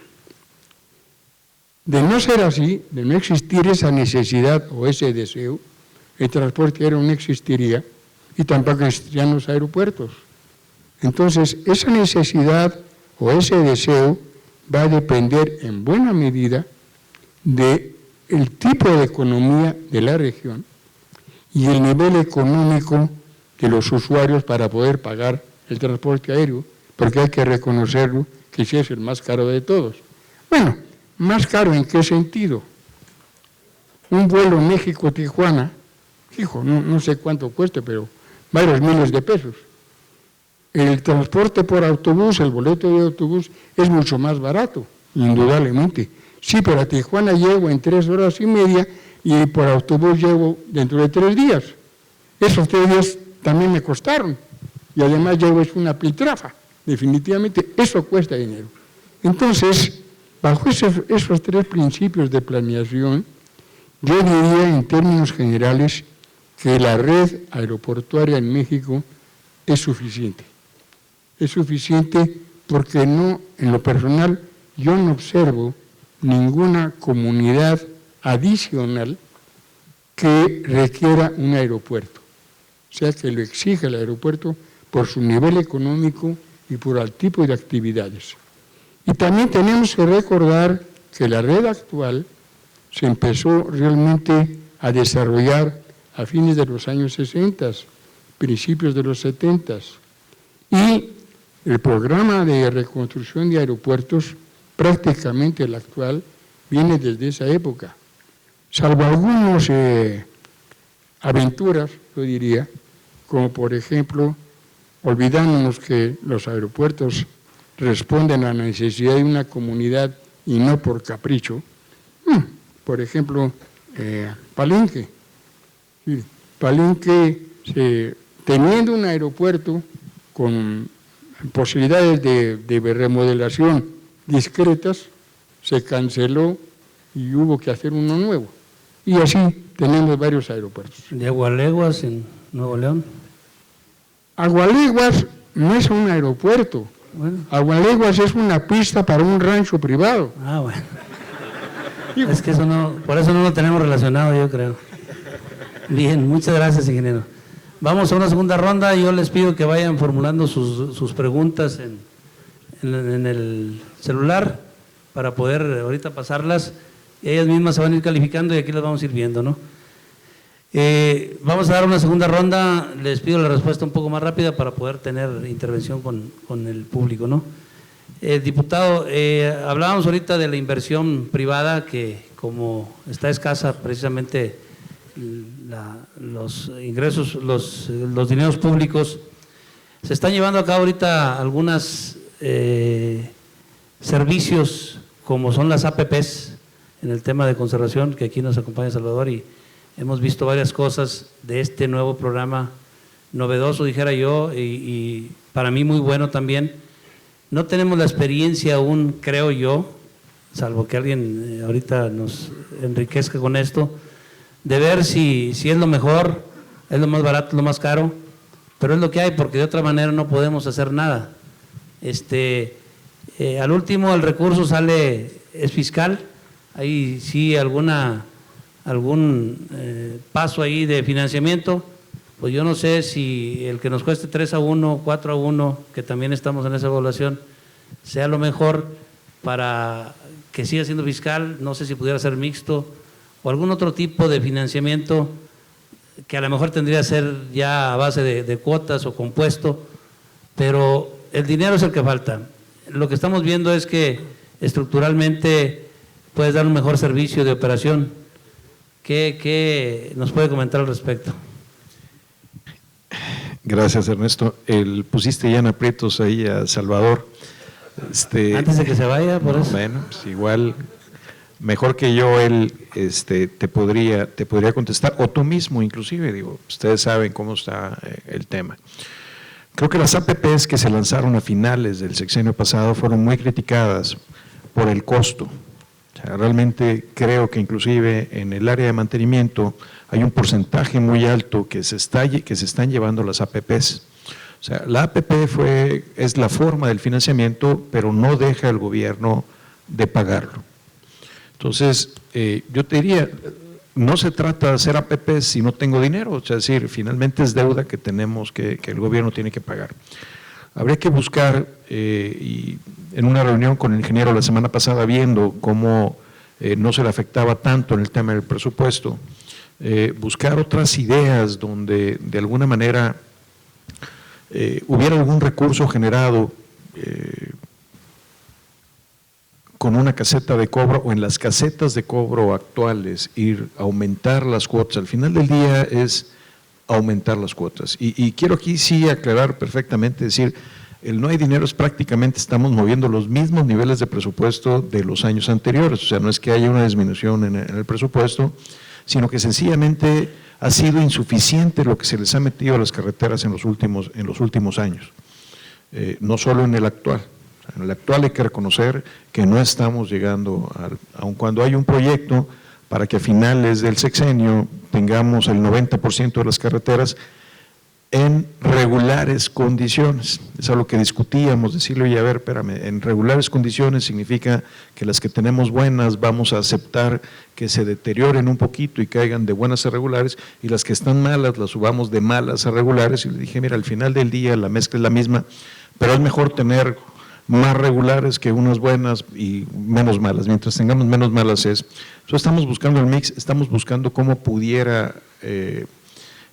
De no ser así, de no existir esa necesidad o ese deseo, el transporte aéreo no existiría y tampoco existirían los aeropuertos. Entonces, esa necesidad o ese deseo va a depender en buena medida del tipo de economía de la región y el nivel económico de los usuarios para poder pagar el transporte aéreo, porque hay que reconocerlo que sí es el más caro de todos. Bueno, ¿más caro en qué sentido? Un vuelo México-Tijuana, hijo, no sé cuánto cueste, pero varios miles de pesos. El transporte por autobús, el boleto de autobús, es mucho más barato, indudablemente. Sí, pero a Tijuana llego en 3 horas y media y por autobús llego dentro de 3 días. Esos 3 días también me costaron. Y además llego es una piltrafa, definitivamente. Eso cuesta dinero. Entonces, bajo esos 3 principios de planeación, yo diría en términos generales que la red aeroportuaria en México es suficiente. Es suficiente porque no, en lo personal, yo no observo ninguna comunidad adicional que requiera un aeropuerto. O sea, que lo exige el aeropuerto por su nivel económico y por el tipo de actividades. Y también tenemos que recordar que la red actual se empezó realmente a desarrollar a fines de los años 60, principios de los 70. Y el programa de reconstrucción de aeropuertos, prácticamente el actual, viene desde esa época. Salvo algunas aventuras, yo diría, como por ejemplo, olvidándonos que los aeropuertos responden a la necesidad de una comunidad y no por capricho. Por ejemplo, Palenque. Palenque, teniendo un aeropuerto con posibilidades de remodelación discretas, se canceló y hubo que hacer uno nuevo. Y así tenemos varios aeropuertos. ¿De Agualeguas en Nuevo León? Agualeguas no es un aeropuerto. Bueno. Agualeguas es una pista para un rancho privado. Ah, bueno. Es que eso no, por eso no lo tenemos relacionado, yo creo. Bien, muchas gracias, ingeniero. Vamos a una segunda ronda y yo les pido que vayan formulando sus preguntas en el celular para poder ahorita pasarlas y ellas mismas se van a ir calificando y aquí las vamos a ir viendo, ¿no? Vamos a dar una segunda ronda, les pido la respuesta un poco más rápida para poder tener intervención con el público, ¿no? Diputado, hablábamos ahorita de la inversión privada que como está escasa precisamente los ingresos, los dineros públicos, se están llevando a cabo ahorita algunos servicios como son las APPs en el tema de conservación, que aquí nos acompaña Salvador y hemos visto varias cosas de este nuevo programa novedoso, dijera yo, y para mí muy bueno también. No tenemos la experiencia aún, creo yo, salvo que alguien ahorita nos enriquezca con esto, de ver si es lo mejor, es lo más barato, lo más caro, pero es lo que hay, porque de otra manera no podemos hacer nada. Al último el recurso es fiscal, hay sí algún paso ahí de financiamiento, pues yo no sé si el que nos cueste 3-1, 4-1, que también estamos en esa evaluación, sea lo mejor para que siga siendo fiscal, no sé si pudiera ser mixto o algún otro tipo de financiamiento que a lo mejor tendría que ser ya a base de cuotas o compuesto, pero el dinero es el que falta. Lo que estamos viendo es que estructuralmente puedes dar un mejor servicio de operación. ¿Qué nos puede comentar al respecto? Gracias, Ernesto. Pusiste ya en aprietos ahí a Salvador. Antes de que se vaya, por eso. Bueno, pues igual, mejor que yo, él te podría contestar, o tú mismo inclusive, digo, ustedes saben cómo está el tema. Creo que las APPs que se lanzaron a finales del sexenio pasado fueron muy criticadas por el costo. O sea, realmente creo que inclusive en el área de mantenimiento hay un porcentaje muy alto que se están llevando las APPs. O sea, la APP es la forma del financiamiento, pero no deja al gobierno de pagarlo. Entonces, yo te diría, no se trata de hacer APPs si no tengo dinero, o sea, es decir, finalmente es deuda que tenemos, que el gobierno tiene que pagar. Habría que buscar, y en una reunión con el ingeniero la semana pasada, viendo cómo no se le afectaba tanto en el tema del presupuesto, buscar otras ideas donde de alguna manera hubiera algún recurso generado con una caseta de cobro o en las casetas de cobro actuales, aumentar las cuotas. Al final del día es aumentar las cuotas. Y quiero aquí sí aclarar perfectamente, decir, el no hay dinero es prácticamente estamos moviendo los mismos niveles de presupuesto de los años anteriores, o sea, no es que haya una disminución en el presupuesto, sino que sencillamente ha sido insuficiente lo que se les ha metido a las carreteras en los últimos años, no solo en el actual. En el actual hay que reconocer que no estamos llegando, aun cuando hay un proyecto para que a finales del sexenio tengamos el 90% de las carreteras en regulares condiciones. Es algo que discutíamos, decirle, oye, a ver, espérame, en regulares condiciones significa que las que tenemos buenas vamos a aceptar que se deterioren un poquito y caigan de buenas a regulares, y las que están malas las subamos de malas a regulares. Y le dije, mira, al final del día la mezcla es la misma, pero es mejor tener más regulares que unas buenas y menos malas. Mientras tengamos menos malas Entonces estamos buscando el mix, estamos buscando cómo pudiera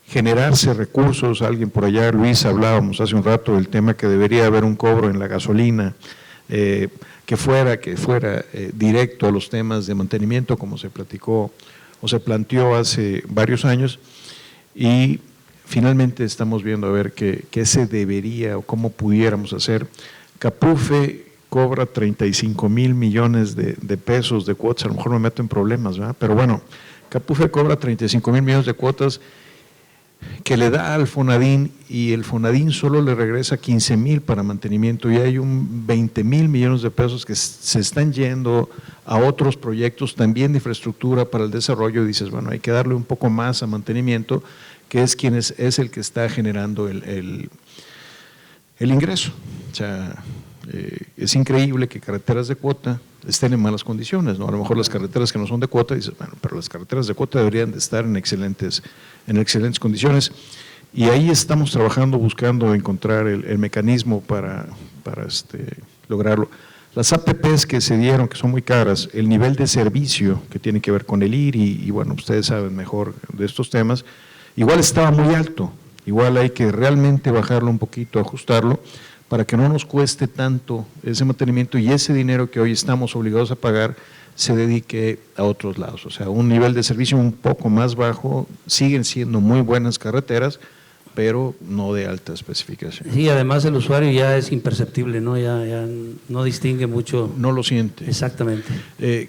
generarse recursos. Alguien por allá, Luis, hablábamos hace un rato del tema que debería haber un cobro en la gasolina, que fuera directo a los temas de mantenimiento, como se platicó o se planteó hace varios años, y finalmente estamos viendo a ver qué se debería o cómo pudiéramos hacer. Capufe cobra 35,000 millones de pesos de cuotas, a lo mejor me meto en problemas, ¿verdad? Pero bueno, Capufe cobra 35,000 millones de cuotas que le da al Fonadín, y el Fonadín solo le regresa 15,000 para mantenimiento, y hay un 20,000 millones de pesos que se están yendo a otros proyectos también de infraestructura para el desarrollo, y dices, bueno, hay que darle un poco más a mantenimiento, que es el que está generando el ingreso. O sea, es increíble que carreteras de cuota estén en malas condiciones, ¿no? A lo mejor las carreteras que no son de cuota, dices, bueno, pero las carreteras de cuota deberían de estar en excelentes condiciones, y ahí estamos trabajando, buscando encontrar el mecanismo para lograrlo. Las APPs que se dieron, que son muy caras, el nivel de servicio que tiene que ver con el IRI, y bueno, ustedes saben mejor de estos temas, igual estaba muy alto, igual hay que realmente bajarlo un poquito, ajustarlo, para que no nos cueste tanto ese mantenimiento, y ese dinero que hoy estamos obligados a pagar se dedique a otros lados. O sea, un nivel de servicio un poco más bajo, siguen siendo muy buenas carreteras, pero no de alta especificación. Sí, además el usuario ya es imperceptible, ¿no? Ya no distingue mucho. No lo siente. Exactamente.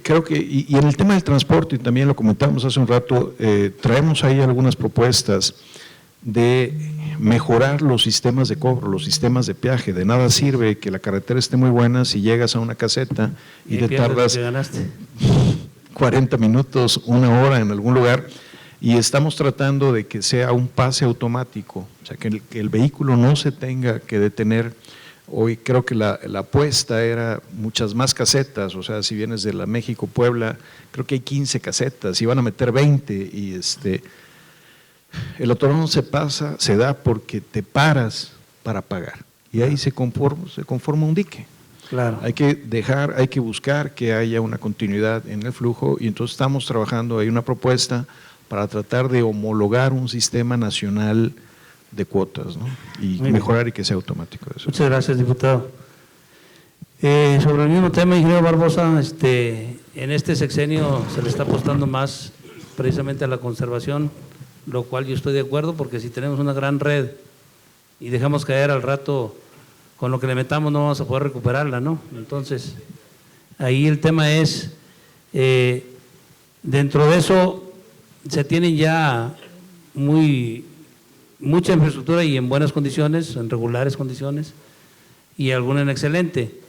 Creo que, y en el tema del transporte, y también lo comentamos hace un rato, traemos ahí algunas propuestas de mejorar los sistemas de cobro, los sistemas de peaje. De nada sirve que la carretera esté muy buena si llegas a una caseta y te tardas 40 minutos, una hora en algún lugar, y estamos tratando de que sea un pase automático, o sea, que el vehículo no se tenga que detener. Hoy creo que la apuesta era muchas más casetas, o sea, si vienes de la México-Puebla, creo que hay 15 casetas, y van a meter 20, y El otorgamiento se da porque te paras para pagar y ahí se conforma un dique. Claro. Hay que buscar que haya una continuidad en el flujo y entonces estamos trabajando, hay una propuesta para tratar de homologar un sistema nacional de cuotas, ¿no? Y Muy mejorar bien. y que sea automático eso. Muchas gracias, diputado. Sobre el mismo tema, ingeniero Barbosa, en este sexenio se le está apostando más precisamente a la conservación, lo cual yo estoy de acuerdo, porque si tenemos una gran red y dejamos caer al rato, con lo que le metamos no vamos a poder recuperarla, ¿no? Entonces, ahí el tema es, dentro de eso se tienen ya mucha infraestructura y en buenas condiciones, en regulares condiciones, y alguna en excelente.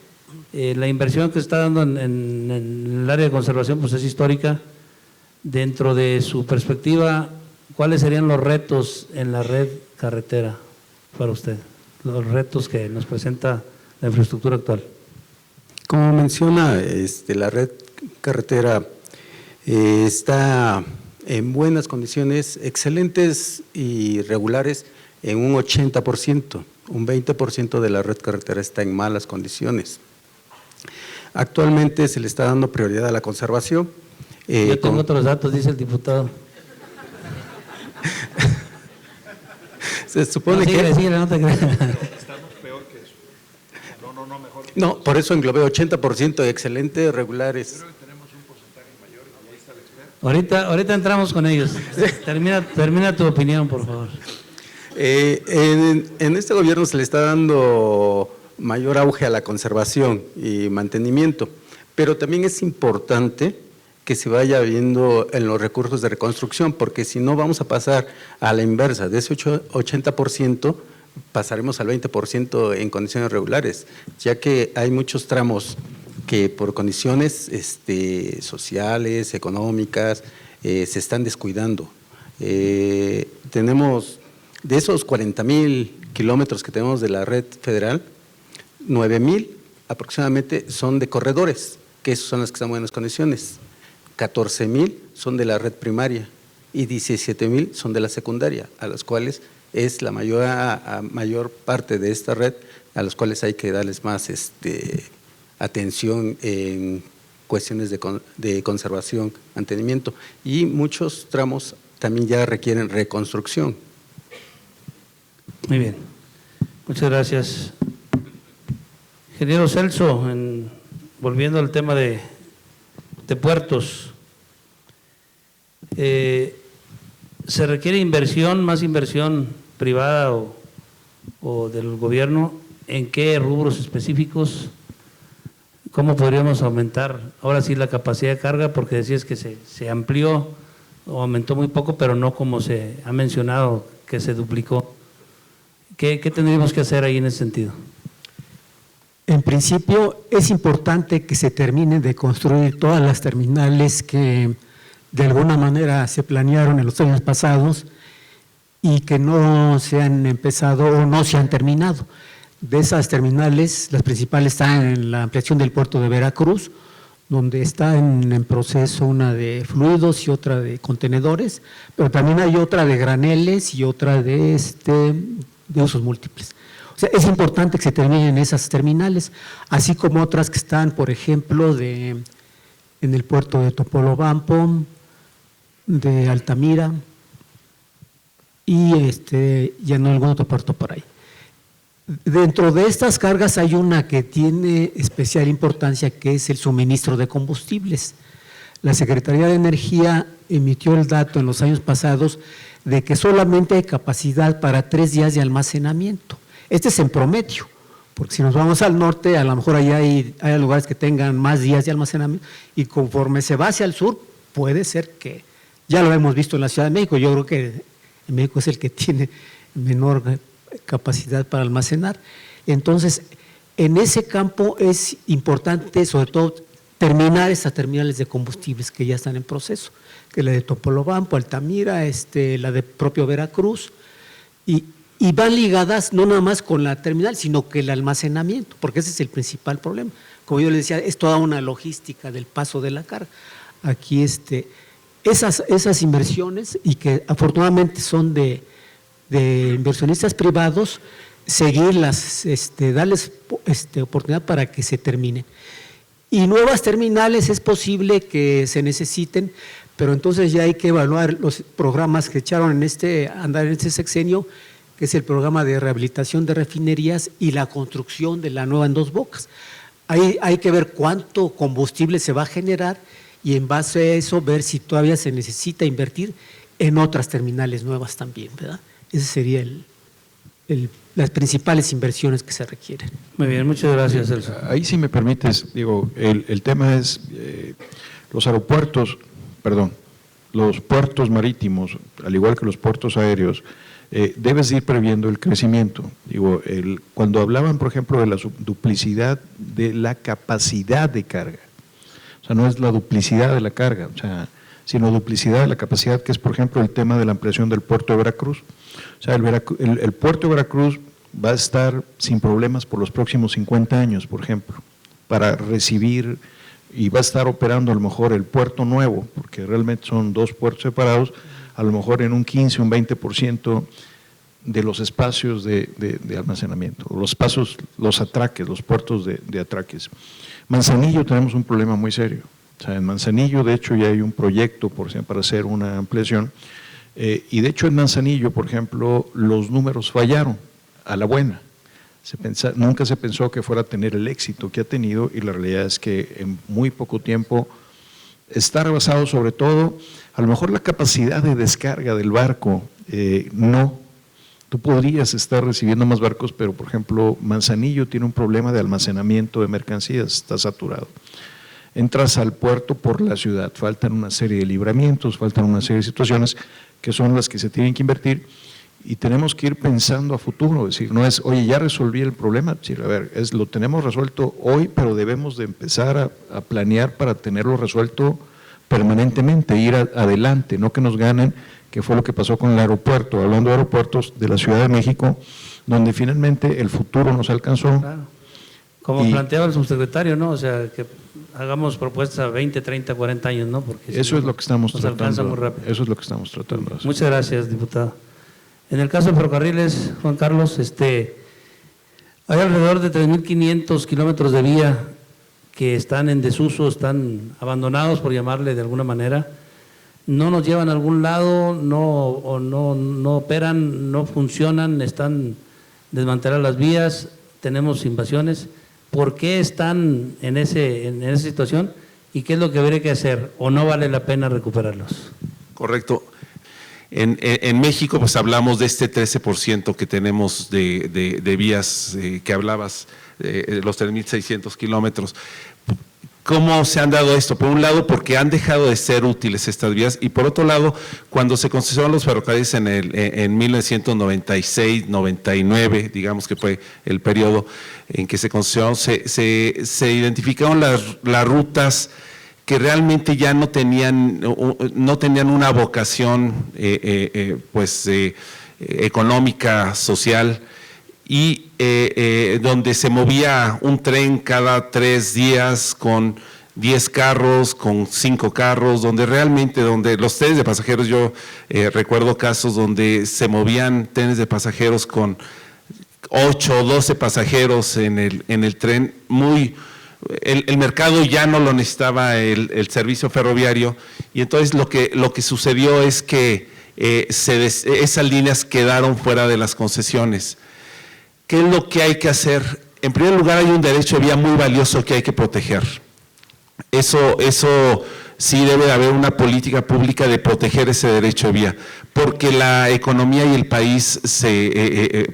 La inversión que se está dando en el área de conservación pues es histórica. Dentro de su perspectiva, ¿cuáles serían los retos en la red carretera para usted? Los retos que nos presenta la infraestructura actual. Como menciona, la red carretera está en buenas condiciones, excelentes y regulares en un 80%, un 20% de la red carretera está en malas condiciones. Actualmente se le está dando prioridad a la conservación. Yo tengo otros datos, dice el diputado. Se supone síguele, no te creas. No, por eso englobé 80% excelentes, regulares. Ahorita entramos con ellos. Termina tu opinión, por favor. En este gobierno se le está dando mayor auge a la conservación y mantenimiento, pero también es importante que se vaya viendo en los recursos de reconstrucción, porque si no vamos a pasar a la inversa, de ese 80% pasaremos al 20% en condiciones regulares, ya que hay muchos tramos que por condiciones sociales, económicas, se están descuidando. Tenemos, de esos 40,000 kilómetros que tenemos de la red federal, 9,000 aproximadamente son de corredores, que esos son los que están en buenas condiciones. 14,000 son de la red primaria y 17,000 son de la secundaria, a las cuales es la mayor parte de esta red, a los cuales hay que darles más atención en cuestiones de conservación, mantenimiento, y muchos tramos también ya requieren reconstrucción. Muy bien, muchas gracias. Ingeniero Celso, volviendo al tema de puertos, ¿se requiere inversión, más inversión privada o del gobierno? ¿En qué rubros específicos? ¿Cómo podríamos aumentar ahora sí la capacidad de carga? Porque decías que se amplió o aumentó muy poco, pero no como se ha mencionado, que se duplicó. ¿Qué tendríamos que hacer ahí en ese sentido? En principio, es importante que se terminen de construir todas las terminales que de alguna manera se planearon en los años pasados y que no se han empezado o no se han terminado. De esas terminales, las principales están en la ampliación del puerto de Veracruz, donde está en proceso una de fluidos y otra de contenedores, pero también hay otra de graneles y otra de usos múltiples. O sea, es importante que se terminen esas terminales, así como otras que están, por ejemplo, en el puerto de Topolobampo, de Altamira y en algún otro puerto por ahí. Dentro de estas cargas hay una que tiene especial importancia, que es el suministro de combustibles. La Secretaría de Energía emitió el dato en los años pasados de que solamente hay capacidad para 3 días de almacenamiento. Este es en promedio, porque si nos vamos al norte, a lo mejor allá hay lugares que tengan más días de almacenamiento, y conforme se va hacia el sur, puede ser que, ya lo hemos visto en la Ciudad de México, yo creo que en México es el que tiene menor capacidad para almacenar. Entonces, en ese campo es importante, sobre todo, terminar esas terminales de combustibles que ya están en proceso, que es la de Topolobampo, Altamira, la de propio Veracruz, y van ligadas no nada más con la terminal, sino que el almacenamiento, porque ese es el principal problema. Como yo les decía, es toda una logística del paso de la carga. Aquí esas inversiones, y que afortunadamente son de inversionistas privados, seguirlas, darles oportunidad para que se terminen. Y nuevas terminales es posible que se necesiten, pero entonces ya hay que evaluar los programas que echaron en este sexenio, que es el programa de rehabilitación de refinerías y la construcción de la nueva en Dos Bocas. Ahí hay que ver cuánto combustible se va a generar y en base a eso ver si todavía se necesita invertir en otras terminales nuevas también, ¿verdad? Esas serían las principales inversiones que se requieren. Muy bien, muchas gracias, Celso. Ahí, si me permites, digo, el tema es los puertos marítimos, al igual que los puertos aéreos, debes ir previendo el crecimiento. Digo, cuando hablaban, por ejemplo, de la duplicidad de la capacidad de carga, o sea, no es la duplicidad de la carga, o sea, sino duplicidad de la capacidad, que es, por ejemplo, el tema de la ampliación del puerto de Veracruz. O sea, el puerto de Veracruz va a estar sin problemas por los próximos 50 años, por ejemplo, para recibir, y va a estar operando a lo mejor el puerto nuevo, porque realmente son dos puertos separados, a lo mejor en un 15, un 20% de los espacios de almacenamiento, los espacios, los atraques, los puertos de atraques. Manzanillo tenemos un problema muy serio. O sea, en Manzanillo, de hecho, ya hay un proyecto para hacer una ampliación, y de hecho en Manzanillo, por ejemplo, los números fallaron a la buena. Nunca se pensó que fuera a tener el éxito que ha tenido, y la realidad es que en muy poco tiempo está rebasado, sobre todo, a lo mejor la capacidad de descarga del barco, no. Tú podrías estar recibiendo más barcos, pero por ejemplo, Manzanillo tiene un problema de almacenamiento de mercancías, está saturado. Entras al puerto por la ciudad, faltan una serie de libramientos, faltan una serie de situaciones que son las que se tienen que invertir, y tenemos que ir pensando a futuro, es decir, no es, oye, ya resolví el problema, es decir, a ver, lo tenemos resuelto hoy, pero debemos de empezar a planear para tenerlo resuelto permanentemente, ir adelante, no que nos ganen, que fue lo que pasó con el aeropuerto, hablando de aeropuertos de la Ciudad de México, donde finalmente el futuro nos alcanzó. Claro. Como planteaba el subsecretario, ¿no? O sea, que hagamos propuestas a 20, 30, 40 años, ¿no? Porque eso es lo que estamos tratando. Alcanza muy rápido. Eso es lo que estamos tratando. Muchas gracias, diputado. En el caso de ferrocarriles, Juan Carlos, hay alrededor de 3.500 kilómetros de vía que están en desuso, están abandonados, por llamarle de alguna manera. No nos llevan a algún lado, no operan, no funcionan, están desmanteladas las vías, tenemos invasiones. ¿Por qué están en esa situación y qué es lo que habría que hacer, o no vale la pena recuperarlos? Correcto. En México, pues hablamos de este 13% que tenemos de vías que hablabas, los 3.600 kilómetros. ¿Cómo se han dado esto? Por un lado, porque han dejado de ser útiles estas vías, y por otro lado, cuando se concesionaron los ferrocarriles en 1996, 99, digamos que fue el periodo en que se concesionaron, se identificaron las rutas que realmente ya no tenían una vocación económica, social, y donde se movía un tren cada 3 días con 10 carros, con 5 carros, donde los trenes de pasajeros, yo recuerdo casos donde se movían trenes de pasajeros con 8 o 12 pasajeros en el tren. El mercado ya no lo necesitaba el servicio ferroviario, y entonces lo que sucedió es que esas líneas quedaron fuera de las concesiones. ¿Qué es lo que hay que hacer? En primer lugar, hay un derecho de vía muy valioso que hay que proteger. Eso sí debe de haber una política pública de proteger ese derecho de vía, porque la economía y el país se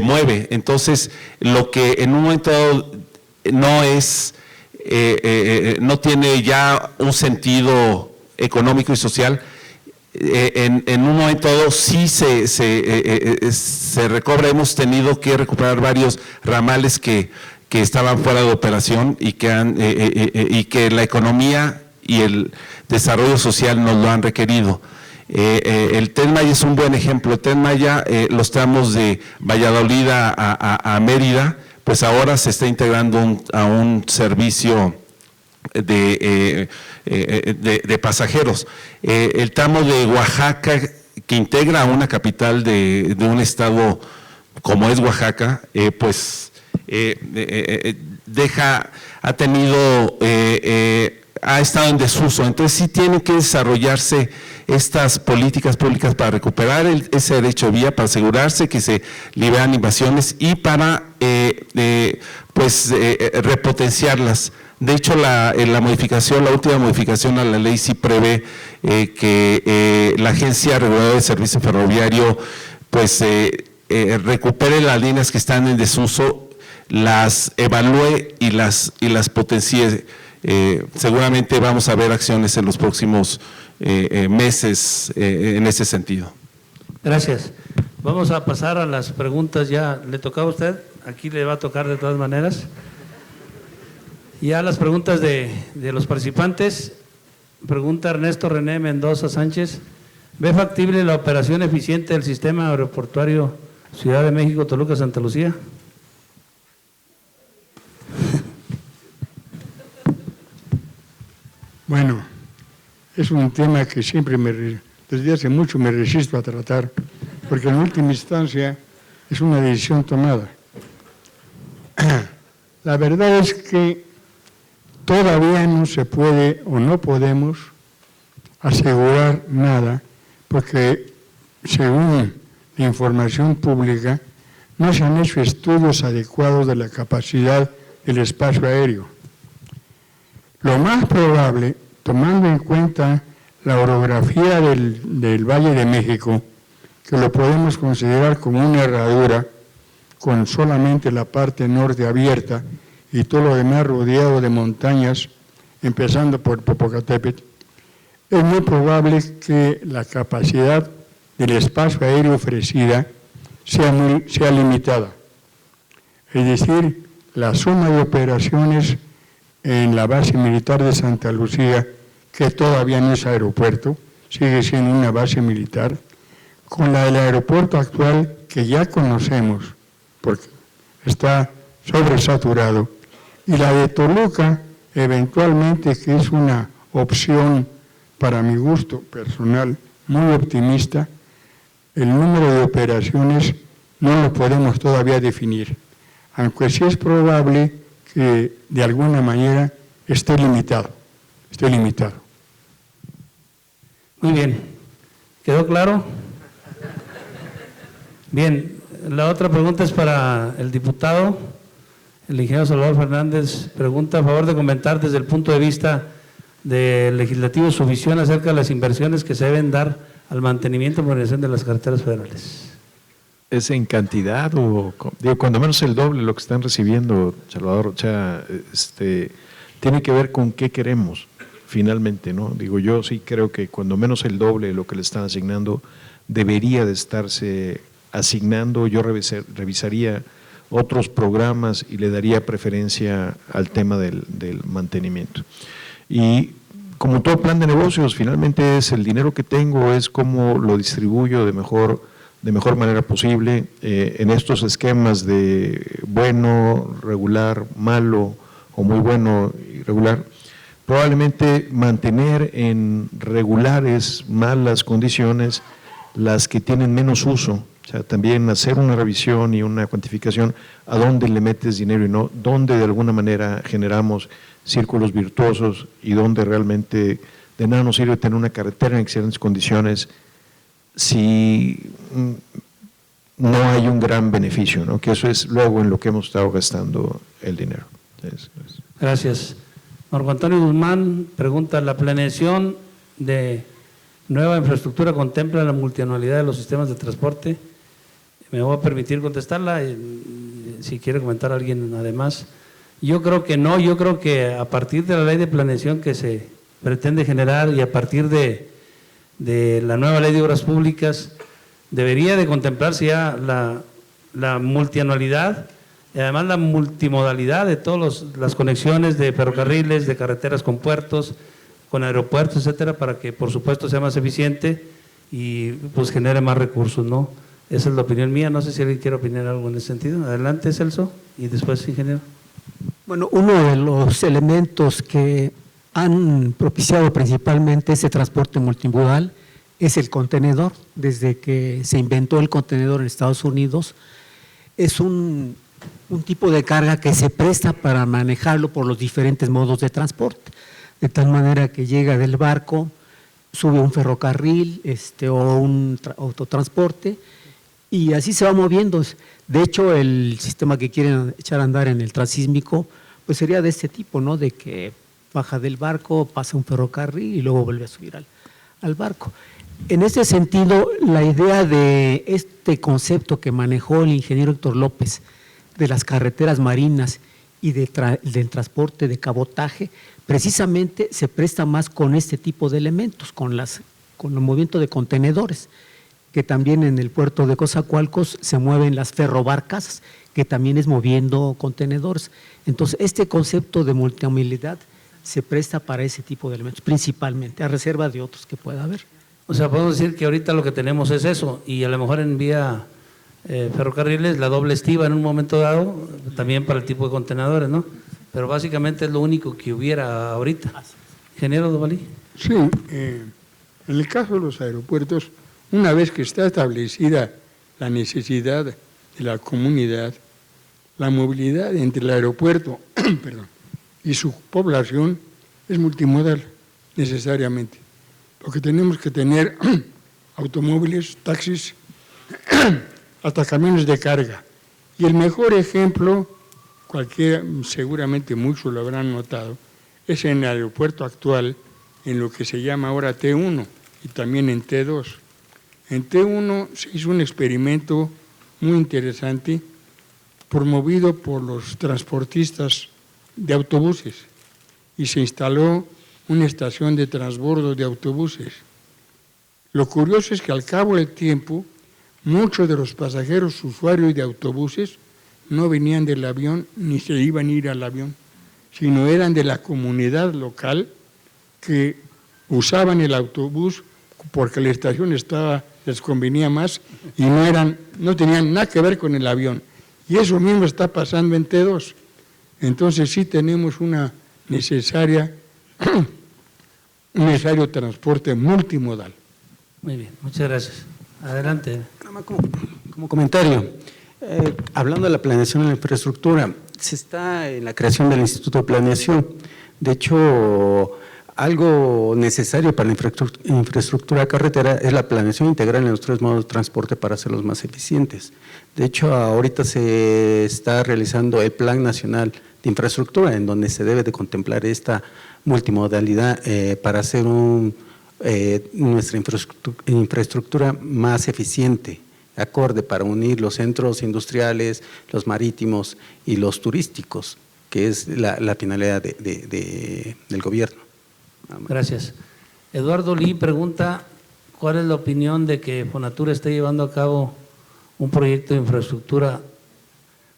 mueve. Entonces, lo que en un momento dado no tiene ya un sentido económico y social, en un momento dado sí se recobra. Hemos tenido que recuperar varios ramales que estaban fuera de operación y que la economía y el desarrollo social nos lo han requerido. El Tren Maya es un buen ejemplo. El Tren Maya, los tramos de Valladolid a Mérida, pues ahora se está integrando a un servicio de pasajeros. El tramo de Oaxaca, que integra una capital de un estado como es Oaxaca, ha estado en desuso. Entonces sí tienen que desarrollarse estas políticas públicas para recuperar ese derecho de vía, para asegurarse que se liberan invasiones y para repotenciarlas. De hecho, la última modificación a la ley sí prevé que la Agencia Reguladora de Servicio Ferroviario recupere las líneas que están en desuso, las evalúe y las potencie. Seguramente vamos a ver acciones en los próximos meses en ese sentido. Gracias. Vamos a pasar a las preguntas. Ya le tocaba a usted, aquí le va a tocar de todas maneras. Ya las preguntas de los participantes. Pregunta Ernesto René Mendoza Sánchez. ¿Ve factible la operación eficiente del sistema aeroportuario Ciudad de México, Toluca, Santa Lucía? Bueno, es un tema que siempre desde hace mucho me resisto a tratar, porque en última instancia es una decisión tomada. La verdad es que todavía no se puede o no podemos asegurar nada, porque según la información pública no se han hecho estudios adecuados de la capacidad del espacio aéreo. Lo más probable, tomando en cuenta la orografía del Valle de México, que lo podemos considerar como una herradura, con solamente la parte norte abierta y todo lo demás rodeado de montañas, empezando por Popocatépetl, es muy probable que la capacidad del espacio aéreo ofrecida sea limitada. Es decir, la suma de operaciones en la base militar de Santa Lucía, que todavía no es aeropuerto, sigue siendo una base militar, con la del aeropuerto actual que ya conocemos, porque está sobresaturado, y la de Toluca, eventualmente, que es una opción para mi gusto personal muy optimista, el número de operaciones no lo podemos todavía definir, aunque sí es probable que de alguna manera esté limitado. Muy bien. ¿Quedó claro? Bien, la otra pregunta es para el diputado. El ingeniero Salvador Fernández pregunta a favor de comentar desde el punto de vista del legislativo su visión acerca de las inversiones que se deben dar al mantenimiento y modernización de las carreteras federales. ¿Es en cantidad o digo, cuando menos el doble lo que están recibiendo, Salvador? O sea, tiene que ver con qué queremos finalmente, ¿no? Digo, yo sí creo que cuando menos el doble de lo que le están asignando debería de estarse asignando. Yo revisaría otros programas y le daría preferencia al tema del mantenimiento. Y como todo plan de negocios, finalmente es el dinero que tengo, es cómo lo distribuyo de mejor manera posible en estos esquemas de bueno, regular, malo o muy bueno y regular. Probablemente mantener en regulares, malas condiciones, las que tienen menos uso. O sea, también hacer una revisión y una cuantificación a dónde le metes dinero y no, dónde de alguna manera generamos círculos virtuosos y dónde realmente de nada nos sirve tener una carretera en excelentes condiciones si no hay un gran beneficio, ¿no? Que eso es luego en lo que hemos estado gastando el dinero. Gracias. Marco Antonio Guzmán pregunta, ¿la planeación de nueva infraestructura contempla la multianualidad de los sistemas de transporte? Me voy a permitir contestarla, si quiere comentar alguien además. Yo creo que no, yo creo que a partir de la ley de planeación que se pretende generar y a partir de la nueva ley de obras públicas, debería de contemplarse ya la multianualidad y además la multimodalidad de todas las conexiones de ferrocarriles, de carreteras con puertos, con aeropuertos, etcétera, para que por supuesto sea más eficiente y pues genere más recursos, ¿no? Esa es la opinión mía, no sé si alguien quiere opinar algo en ese sentido. Adelante, Celso, y después, ingeniero. Bueno, uno de los elementos que han propiciado principalmente ese transporte multimodal es el contenedor. Desde que se inventó el contenedor en Estados Unidos, es un tipo de carga que se presta para manejarlo por los diferentes modos de transporte, de tal manera que llega del barco, sube a un ferrocarril o un autotransporte, y así se va moviendo. De hecho, el sistema que quieren echar a andar en el transísmico, pues sería de este tipo, ¿no? De que baja del barco, pasa un ferrocarril y luego vuelve a subir al barco. En ese sentido, la idea de este concepto que manejó el ingeniero Héctor López de las carreteras marinas y del transporte de cabotaje, precisamente se presta más con este tipo de elementos, con el movimiento de contenedores, que también en el puerto de Coatzacoalcos se mueven las ferrobarcas, que también es moviendo contenedores. Entonces, este concepto de multimodalidad se presta para ese tipo de elementos, principalmente, a reserva de otros que pueda haber. O sea, podemos decir que ahorita lo que tenemos es eso, y a lo mejor en vía ferrocarriles, la doble estiva en un momento dado, también para el tipo de contenedores, ¿no? Pero básicamente es lo único que hubiera ahorita. Ingeniero Dovalí. Sí, en el caso de los aeropuertos, una vez que está establecida la necesidad de la comunidad, la movilidad entre el aeropuerto y su población es multimodal, necesariamente. Lo que tenemos que tener automóviles, taxis, hasta camiones de carga. Y el mejor ejemplo, seguramente muchos lo habrán notado, es en el aeropuerto actual, en lo que se llama ahora T1 y también en T2. En T1 se hizo un experimento muy interesante promovido por los transportistas de autobuses y se instaló una estación de transbordo de autobuses. Lo curioso es que al cabo del tiempo, muchos de los pasajeros usuarios de autobuses no venían del avión ni se iban a ir al avión, sino eran de la comunidad local que usaban el autobús porque la estación les convenía más y no tenían nada que ver con el avión. Y eso mismo está pasando en T2. Entonces sí tenemos un necesario transporte multimodal. Muy bien, muchas gracias. Adelante. Como comentario, hablando de la planeación de la infraestructura, se está en la creación del Instituto de Planeación. De hecho, algo necesario para la infraestructura carretera es la planeación integral en los tres modos de transporte para hacerlos más eficientes. De hecho, ahorita se está realizando el Plan Nacional de Infraestructura, en donde se debe de contemplar esta multimodalidad para hacer nuestra infraestructura más eficiente, acorde para unir los centros industriales, los marítimos y los turísticos, que es la finalidad del gobierno. Gracias. Eduardo Lee pregunta, ¿cuál es la opinión de que Fonatur esté llevando a cabo un proyecto de infraestructura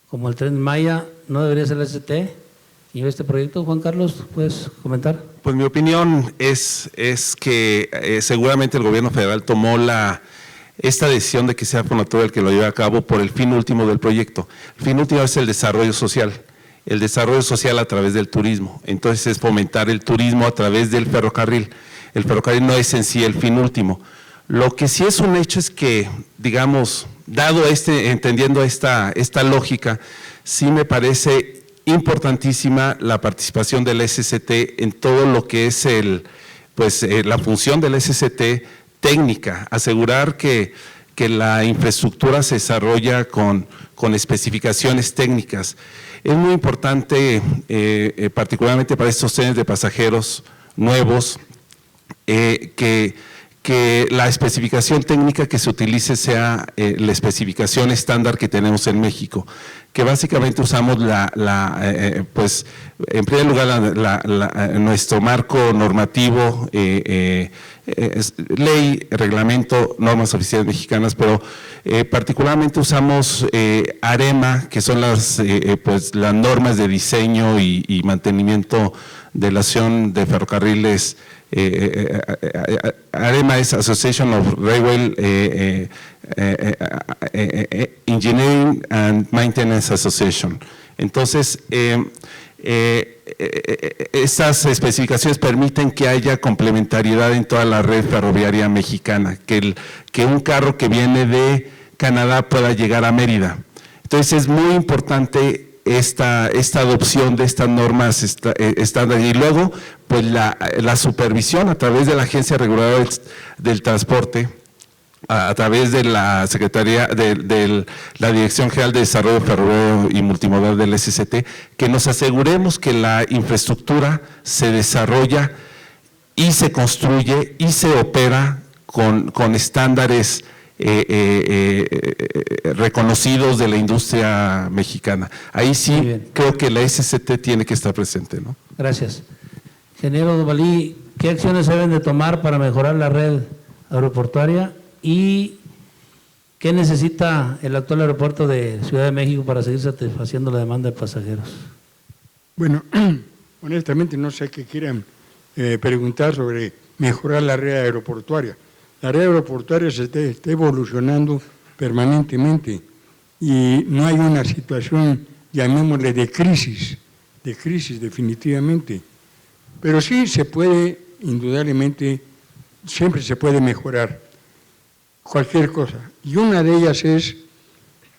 como el Tren Maya? ¿No debería ser la SCT? ¿Y este proyecto, Juan Carlos, puedes comentar? Pues mi opinión es que seguramente el gobierno federal tomó esta decisión de que sea Fonatur el que lo lleve a cabo por el fin último del proyecto. El fin último es el desarrollo social a través del turismo. Entonces es fomentar el turismo a través del ferrocarril. El ferrocarril no es en sí el fin último. Lo que sí es un hecho es que, digamos, entendiendo esta lógica, sí me parece importantísima la participación del SCT en todo lo que es la función del SCT técnica, asegurar que la infraestructura se desarrolla con especificaciones técnicas. Es muy importante, particularmente para estos trenes de pasajeros nuevos, que la especificación técnica que se utilice sea la especificación estándar que tenemos en México, que básicamente usamos pues en primer lugar nuestro marco normativo, ley, reglamento, normas oficiales mexicanas, pero particularmente usamos AREMA, que son las normas de diseño y mantenimiento de la acción de ferrocarriles. AREMA es Association of Railway Engineering and Maintenance Association. Entonces, estas especificaciones permiten que haya complementariedad en toda la red ferroviaria mexicana, que un carro que viene de Canadá pueda llegar a Mérida. Entonces es muy importante esta adopción de estas normas estándar, y luego pues la supervisión a través de la Agencia Reguladora del Transporte, a través de la Secretaría de la Dirección General de Desarrollo Ferroviario y Multimodal del SCT, que nos aseguremos que la infraestructura se desarrolla y se construye y se opera con estándares reconocidos de la industria mexicana. Ahí sí creo que la SCT tiene que estar presente, ¿no? Gracias. Ingeniero Dovalí, ¿qué acciones se deben de tomar para mejorar la red aeroportuaria y qué necesita el actual aeropuerto de Ciudad de México para seguir satisfaciendo la demanda de pasajeros? Bueno, honestamente no sé qué quieran preguntar sobre mejorar la red aeroportuaria. La red aeroportuaria se está evolucionando permanentemente y no hay una situación, llamémosle, de crisis definitivamente. Pero sí se puede, indudablemente, siempre se puede mejorar cualquier cosa. Y una de ellas es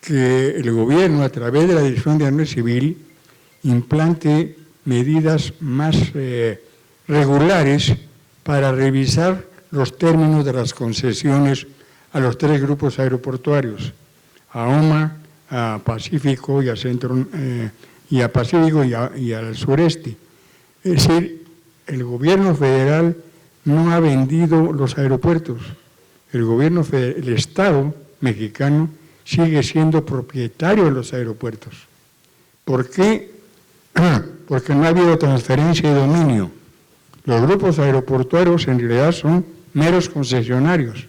que el gobierno, a través de la Dirección de Aviación Civil, implante medidas más regulares para revisar los términos de las concesiones a los 3 grupos aeroportuarios, a OMA, a Pacífico y a Centro, y a Pacífico y al sureste. Es decir, el gobierno federal no ha vendido los aeropuertos. El Estado mexicano sigue siendo propietario de los aeropuertos. ¿Por qué? Porque no ha habido transferencia de dominio. Los grupos aeroportuarios en realidad son meros concesionarios.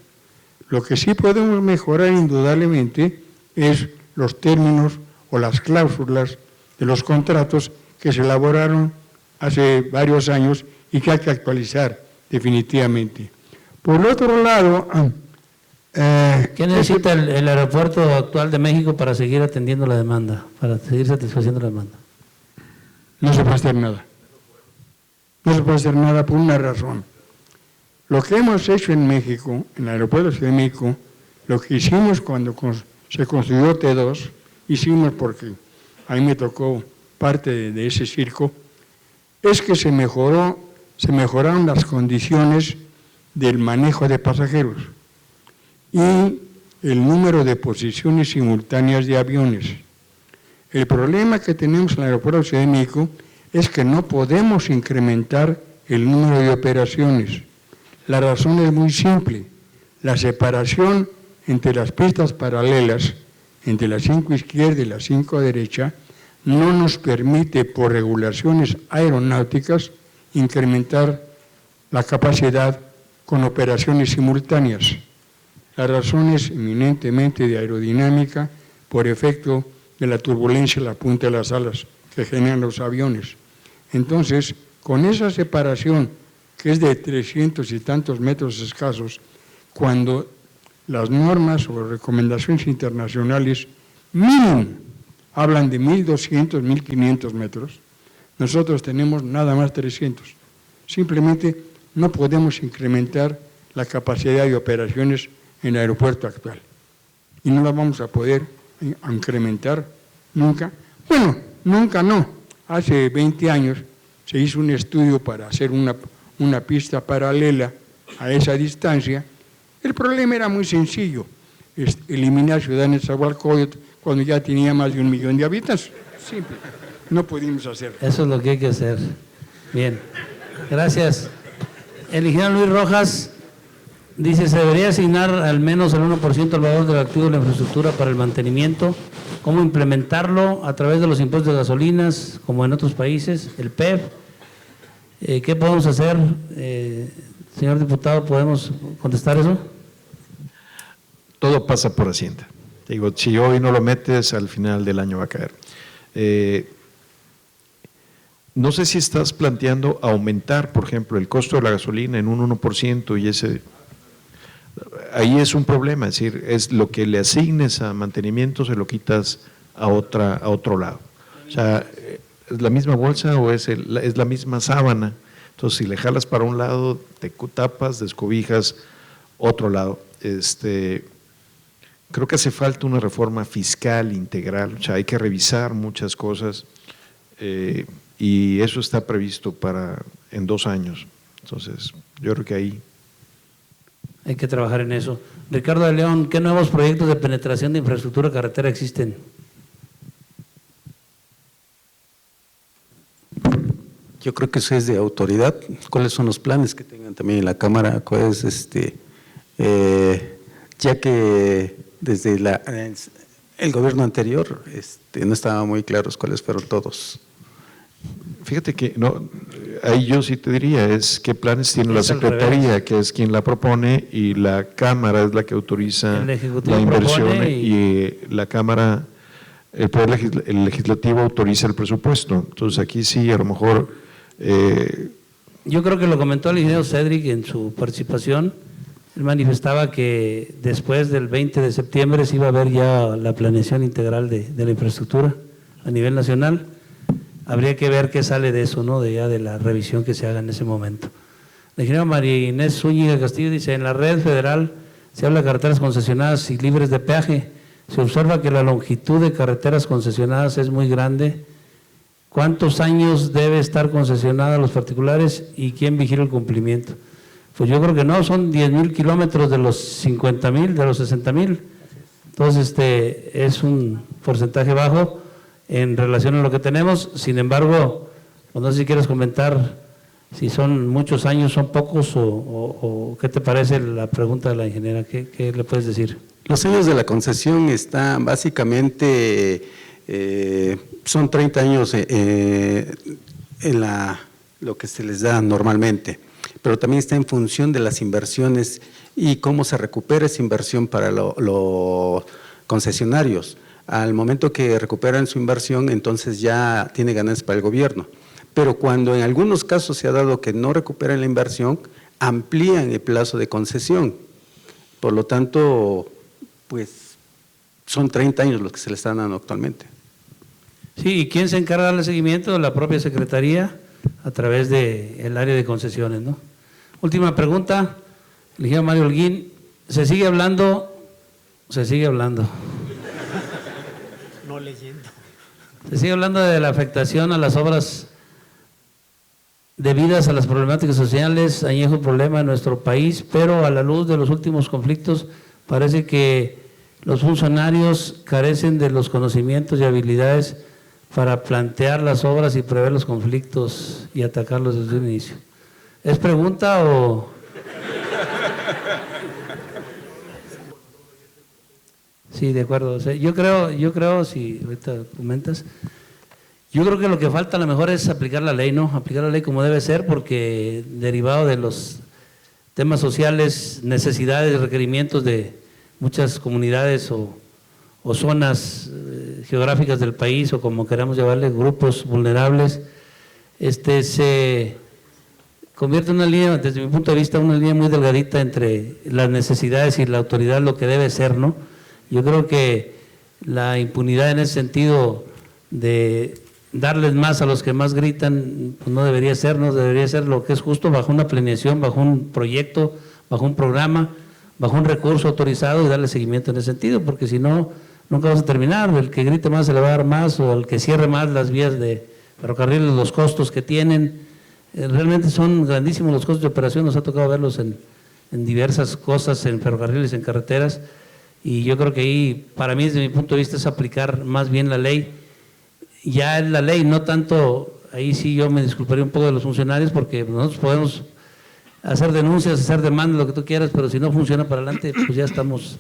Lo que sí podemos mejorar indudablemente es los términos o las cláusulas de los contratos que se elaboraron hace varios años y que hay que actualizar definitivamente. Por el otro lado, ¿qué necesita el aeropuerto actual de México para seguir atendiendo la demanda, para seguir satisfaciendo la demanda? No se puede hacer nada. No se puede hacer nada por una razón. Lo que hemos hecho en México, en el aeropuerto de Ciudad de México, lo que hicimos cuando se construyó T2, hicimos porque a mí me tocó parte de ese circo, es que se mejoraron las condiciones del manejo de pasajeros y el número de posiciones simultáneas de aviones. El problema que tenemos en el aeropuerto de Ciudad de México es que no podemos incrementar el número de operaciones. La razón es muy simple. La separación entre las pistas paralelas, entre la 5 izquierda y la 5 derecha, no nos permite, por regulaciones aeronáuticas, incrementar la capacidad con operaciones simultáneas. La razón es eminentemente de aerodinámica por efecto de la turbulencia en la punta de las alas que generan los aviones. Entonces, con esa separación, que es de 300 y tantos metros escasos, cuando las normas o recomendaciones internacionales mínimo hablan de 1.200, 1.500 metros, nosotros tenemos nada más 300. Simplemente no podemos incrementar la capacidad de operaciones en el aeropuerto actual. Y no la vamos a poder incrementar nunca. Bueno, nunca no. Hace 20 años se hizo un estudio para hacer una pista paralela a esa distancia. El problema era muy sencillo, eliminar Ciudad Nezahualcóyotl cuando ya tenía más de 1 millón de habitantes. Simple, no pudimos hacerlo. Eso es lo que hay que hacer. Bien, gracias. El ingeniero Luis Rojas dice, se debería asignar al menos el 1% del valor del activo de la infraestructura para el mantenimiento. ¿Cómo implementarlo? A través de los impuestos de gasolinas, como en otros países, el PEP. ¿Qué podemos hacer? Señor diputado, ¿podemos contestar eso? Todo pasa por Hacienda. Digo, si hoy no lo metes, al final del año va a caer. No sé si estás planteando aumentar, por ejemplo, el costo de la gasolina en un 1% y ahí es un problema, es decir, es lo que le asignes a mantenimiento se lo quitas a otro lado. O sea, ¿es la misma bolsa o es la misma sábana? Entonces, si le jalas para un lado, te tapas, descobijas otro lado. Creo que hace falta una reforma fiscal integral, o sea, hay que revisar muchas cosas y eso está previsto en 2 años. Entonces, yo creo que ahí… Hay que trabajar en eso. Ricardo de León, ¿qué nuevos proyectos de penetración de infraestructura carretera existen? Yo creo que eso es de autoridad. ¿Cuáles son los planes que tengan también en la Cámara? Ya que desde el gobierno anterior no estaban muy claros cuáles fueron todos. Fíjate que no, ahí yo sí te diría, es qué planes tiene la Secretaría, que es quien la propone, y la Cámara es la que autoriza la inversión y la Cámara, el Poder Legislativo autoriza el presupuesto. Entonces aquí sí, a lo mejor… Yo creo que lo comentó el ingeniero Cedric en su participación. Él manifestaba que después del 20 de septiembre se iba a ver ya la planeación integral de la infraestructura a nivel nacional. Habría que ver qué sale de eso, ¿no? De la revisión que se haga en ese momento. La ingeniera María Inés Zúñiga Castillo dice, en la red federal se habla de carreteras concesionadas y libres de peaje. Se observa que la longitud de carreteras concesionadas es muy grande. ¿Cuántos años debe estar concesionada a los particulares y quién vigila el cumplimiento? Pues yo creo que no, son 10,000 kilómetros de los 50,000, de los 60,000. Entonces, es un porcentaje bajo en relación a lo que tenemos. Sin embargo, pues no sé si quieres comentar si son muchos años, son pocos, o qué te parece la pregunta de la ingeniera, ¿qué le puedes decir? Los años de la concesión están básicamente, son 30 años en lo que se les da normalmente, pero también está en función de las inversiones y cómo se recupera esa inversión para los concesionarios. Al momento que recuperan su inversión, entonces ya tiene ganancias para el gobierno. Pero cuando en algunos casos se ha dado que no recuperan la inversión, amplían el plazo de concesión. Por lo tanto, pues son 30 años los que se le están dando actualmente. Sí, ¿y quién se encarga del seguimiento? La propia Secretaría a través del área de concesiones, ¿no? Última pregunta, el ingeniero Mario Holguín, ¿se sigue hablando? No leyendo. Se sigue hablando de la afectación a las obras debidas a las problemáticas sociales, añejo problema en nuestro país, pero a la luz de los últimos conflictos parece que los funcionarios carecen de los conocimientos y habilidades para plantear las obras y prever los conflictos y atacarlos desde un inicio. ¿Es pregunta o...? Sí, de acuerdo. O sea, yo creo, si ahorita comentas, yo creo que lo que falta a lo mejor es aplicar la ley, ¿no? Aplicar la ley como debe ser, porque derivado de los temas sociales, necesidades, requerimientos de muchas comunidades o zonas geográficas del país, o como queramos llamarle, grupos vulnerables, se convierte en una línea, desde mi punto de vista, una línea muy delgadita entre las necesidades y la autoridad, lo que debe ser, ¿no? Yo creo que la impunidad en ese sentido de darles más a los que más gritan, pues no debería ser lo que es justo, bajo una planeación, bajo un proyecto, bajo un programa, bajo un recurso autorizado, y darle seguimiento en ese sentido, porque si no, nunca vas a terminar. El que grite más se le va a dar más, o el que cierre más las vías de ferrocarriles, los costos que tienen, realmente son grandísimos los costos de operación, nos ha tocado verlos en diversas cosas, en ferrocarriles, en carreteras, y yo creo que ahí, para mí, desde mi punto de vista, es aplicar más bien la ley. Ya es la ley, no tanto, ahí sí yo me disculparía un poco de los funcionarios, porque nosotros podemos hacer denuncias, hacer demandas, lo que tú quieras, pero si no funciona para adelante, pues ya estamos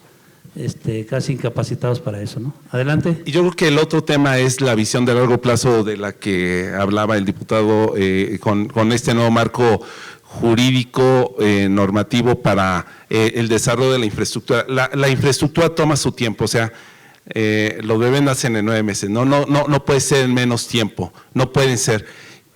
casi incapacitados para eso, ¿no? Adelante. Y yo creo que el otro tema es la visión de largo plazo de la que hablaba el diputado con este nuevo marco jurídico normativo para el desarrollo de la infraestructura. La infraestructura toma su tiempo, o sea, los bebés nacen en 9 meses, no puede ser en menos tiempo, no pueden ser.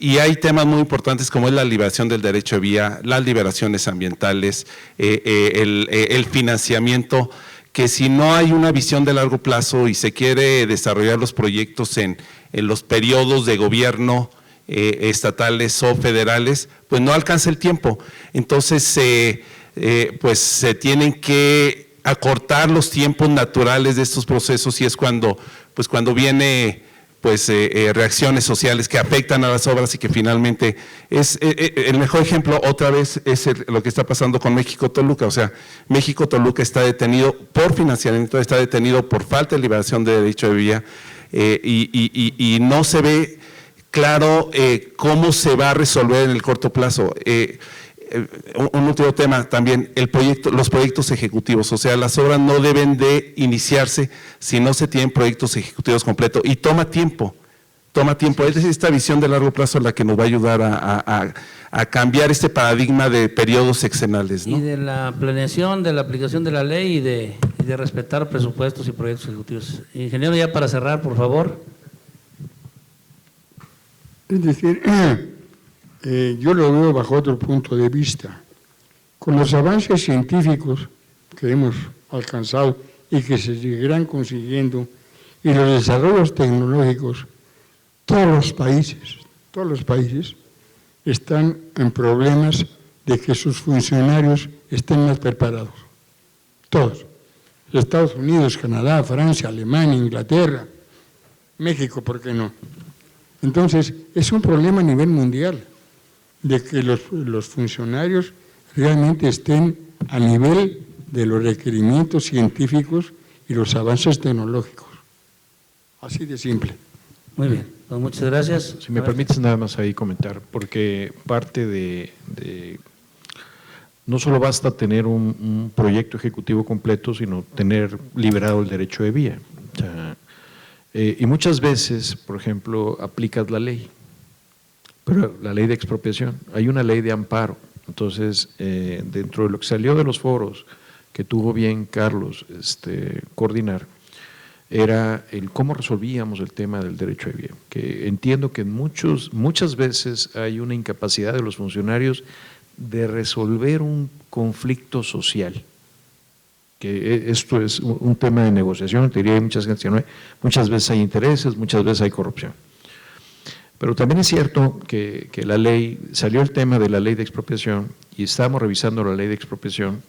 Y hay temas muy importantes como es la liberación del derecho de vía, las liberaciones ambientales, el financiamiento, que si no hay una visión de largo plazo y se quiere desarrollar los proyectos en los periodos de gobierno estatales o federales, pues no alcanza el tiempo. Entonces, pues se tienen que acortar los tiempos naturales de estos procesos y es cuando viene pues reacciones sociales que afectan a las obras y que finalmente es el mejor ejemplo otra vez es lo que está pasando con México-Toluca. O sea, México-Toluca está detenido por financiamiento, está detenido por falta de liberación de derecho de vía y no se ve claro cómo se va a resolver en el corto plazo. Un último tema también, los proyectos ejecutivos, o sea, las obras no deben de iniciarse si no se tienen proyectos ejecutivos completos y toma tiempo. Es esta visión de largo plazo la que nos va a ayudar a cambiar este paradigma de periodos sexenales, ¿no? Y de la planeación, de la aplicación de la ley y de respetar presupuestos y proyectos ejecutivos. Ingeniero, ya para cerrar, por favor. Es decir, yo lo veo bajo otro punto de vista. Con los avances científicos que hemos alcanzado y que se seguirán consiguiendo, y los desarrollos tecnológicos, todos los países están en problemas de que sus funcionarios estén más preparados. Todos. Estados Unidos, Canadá, Francia, Alemania, Inglaterra, México, ¿por qué no? Entonces, es un problema a nivel mundial, de que los funcionarios realmente estén a nivel de los requerimientos científicos y los avances tecnológicos. Así de simple. Muy bien, pues muchas gracias. Si me permites nada más ahí comentar, porque parte no solo basta tener un proyecto ejecutivo completo, sino tener liberado el derecho de vía. O sea, y muchas veces, por ejemplo, aplicas la ley, pero la ley de expropiación, hay una ley de amparo. Entonces, dentro de lo que salió de los foros, que tuvo bien Carlos coordinar, era el cómo resolvíamos el tema del derecho de vía, que entiendo que muchas veces hay una incapacidad de los funcionarios de resolver un conflicto social, que esto es un tema de negociación, te diría, hay muchas gente que no hay, muchas veces hay intereses, muchas veces hay corrupción. Pero también es cierto que la ley, salió el tema de la ley de expropiación y estamos revisando la ley de expropiación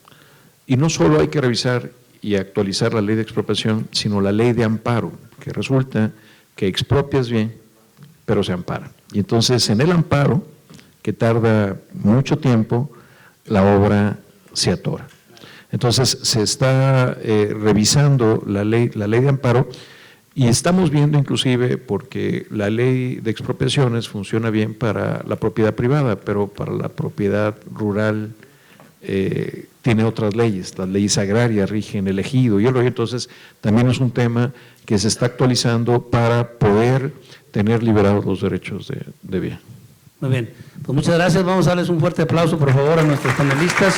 y no solo hay que revisar y actualizar la ley de expropiación, sino la ley de amparo, que resulta que expropias bien, pero se ampara. Y entonces en el amparo, que tarda mucho tiempo, la obra se atora. Entonces se está revisando la ley de amparo y estamos viendo inclusive, porque la ley de expropiaciones funciona bien para la propiedad privada, pero para la propiedad rural tiene otras leyes, las leyes agrarias rigen el ejido y entonces también es un tema que se está actualizando para poder tener liberados los derechos de vía. Muy bien, pues muchas gracias, vamos a darles un fuerte aplauso por favor a nuestros panelistas.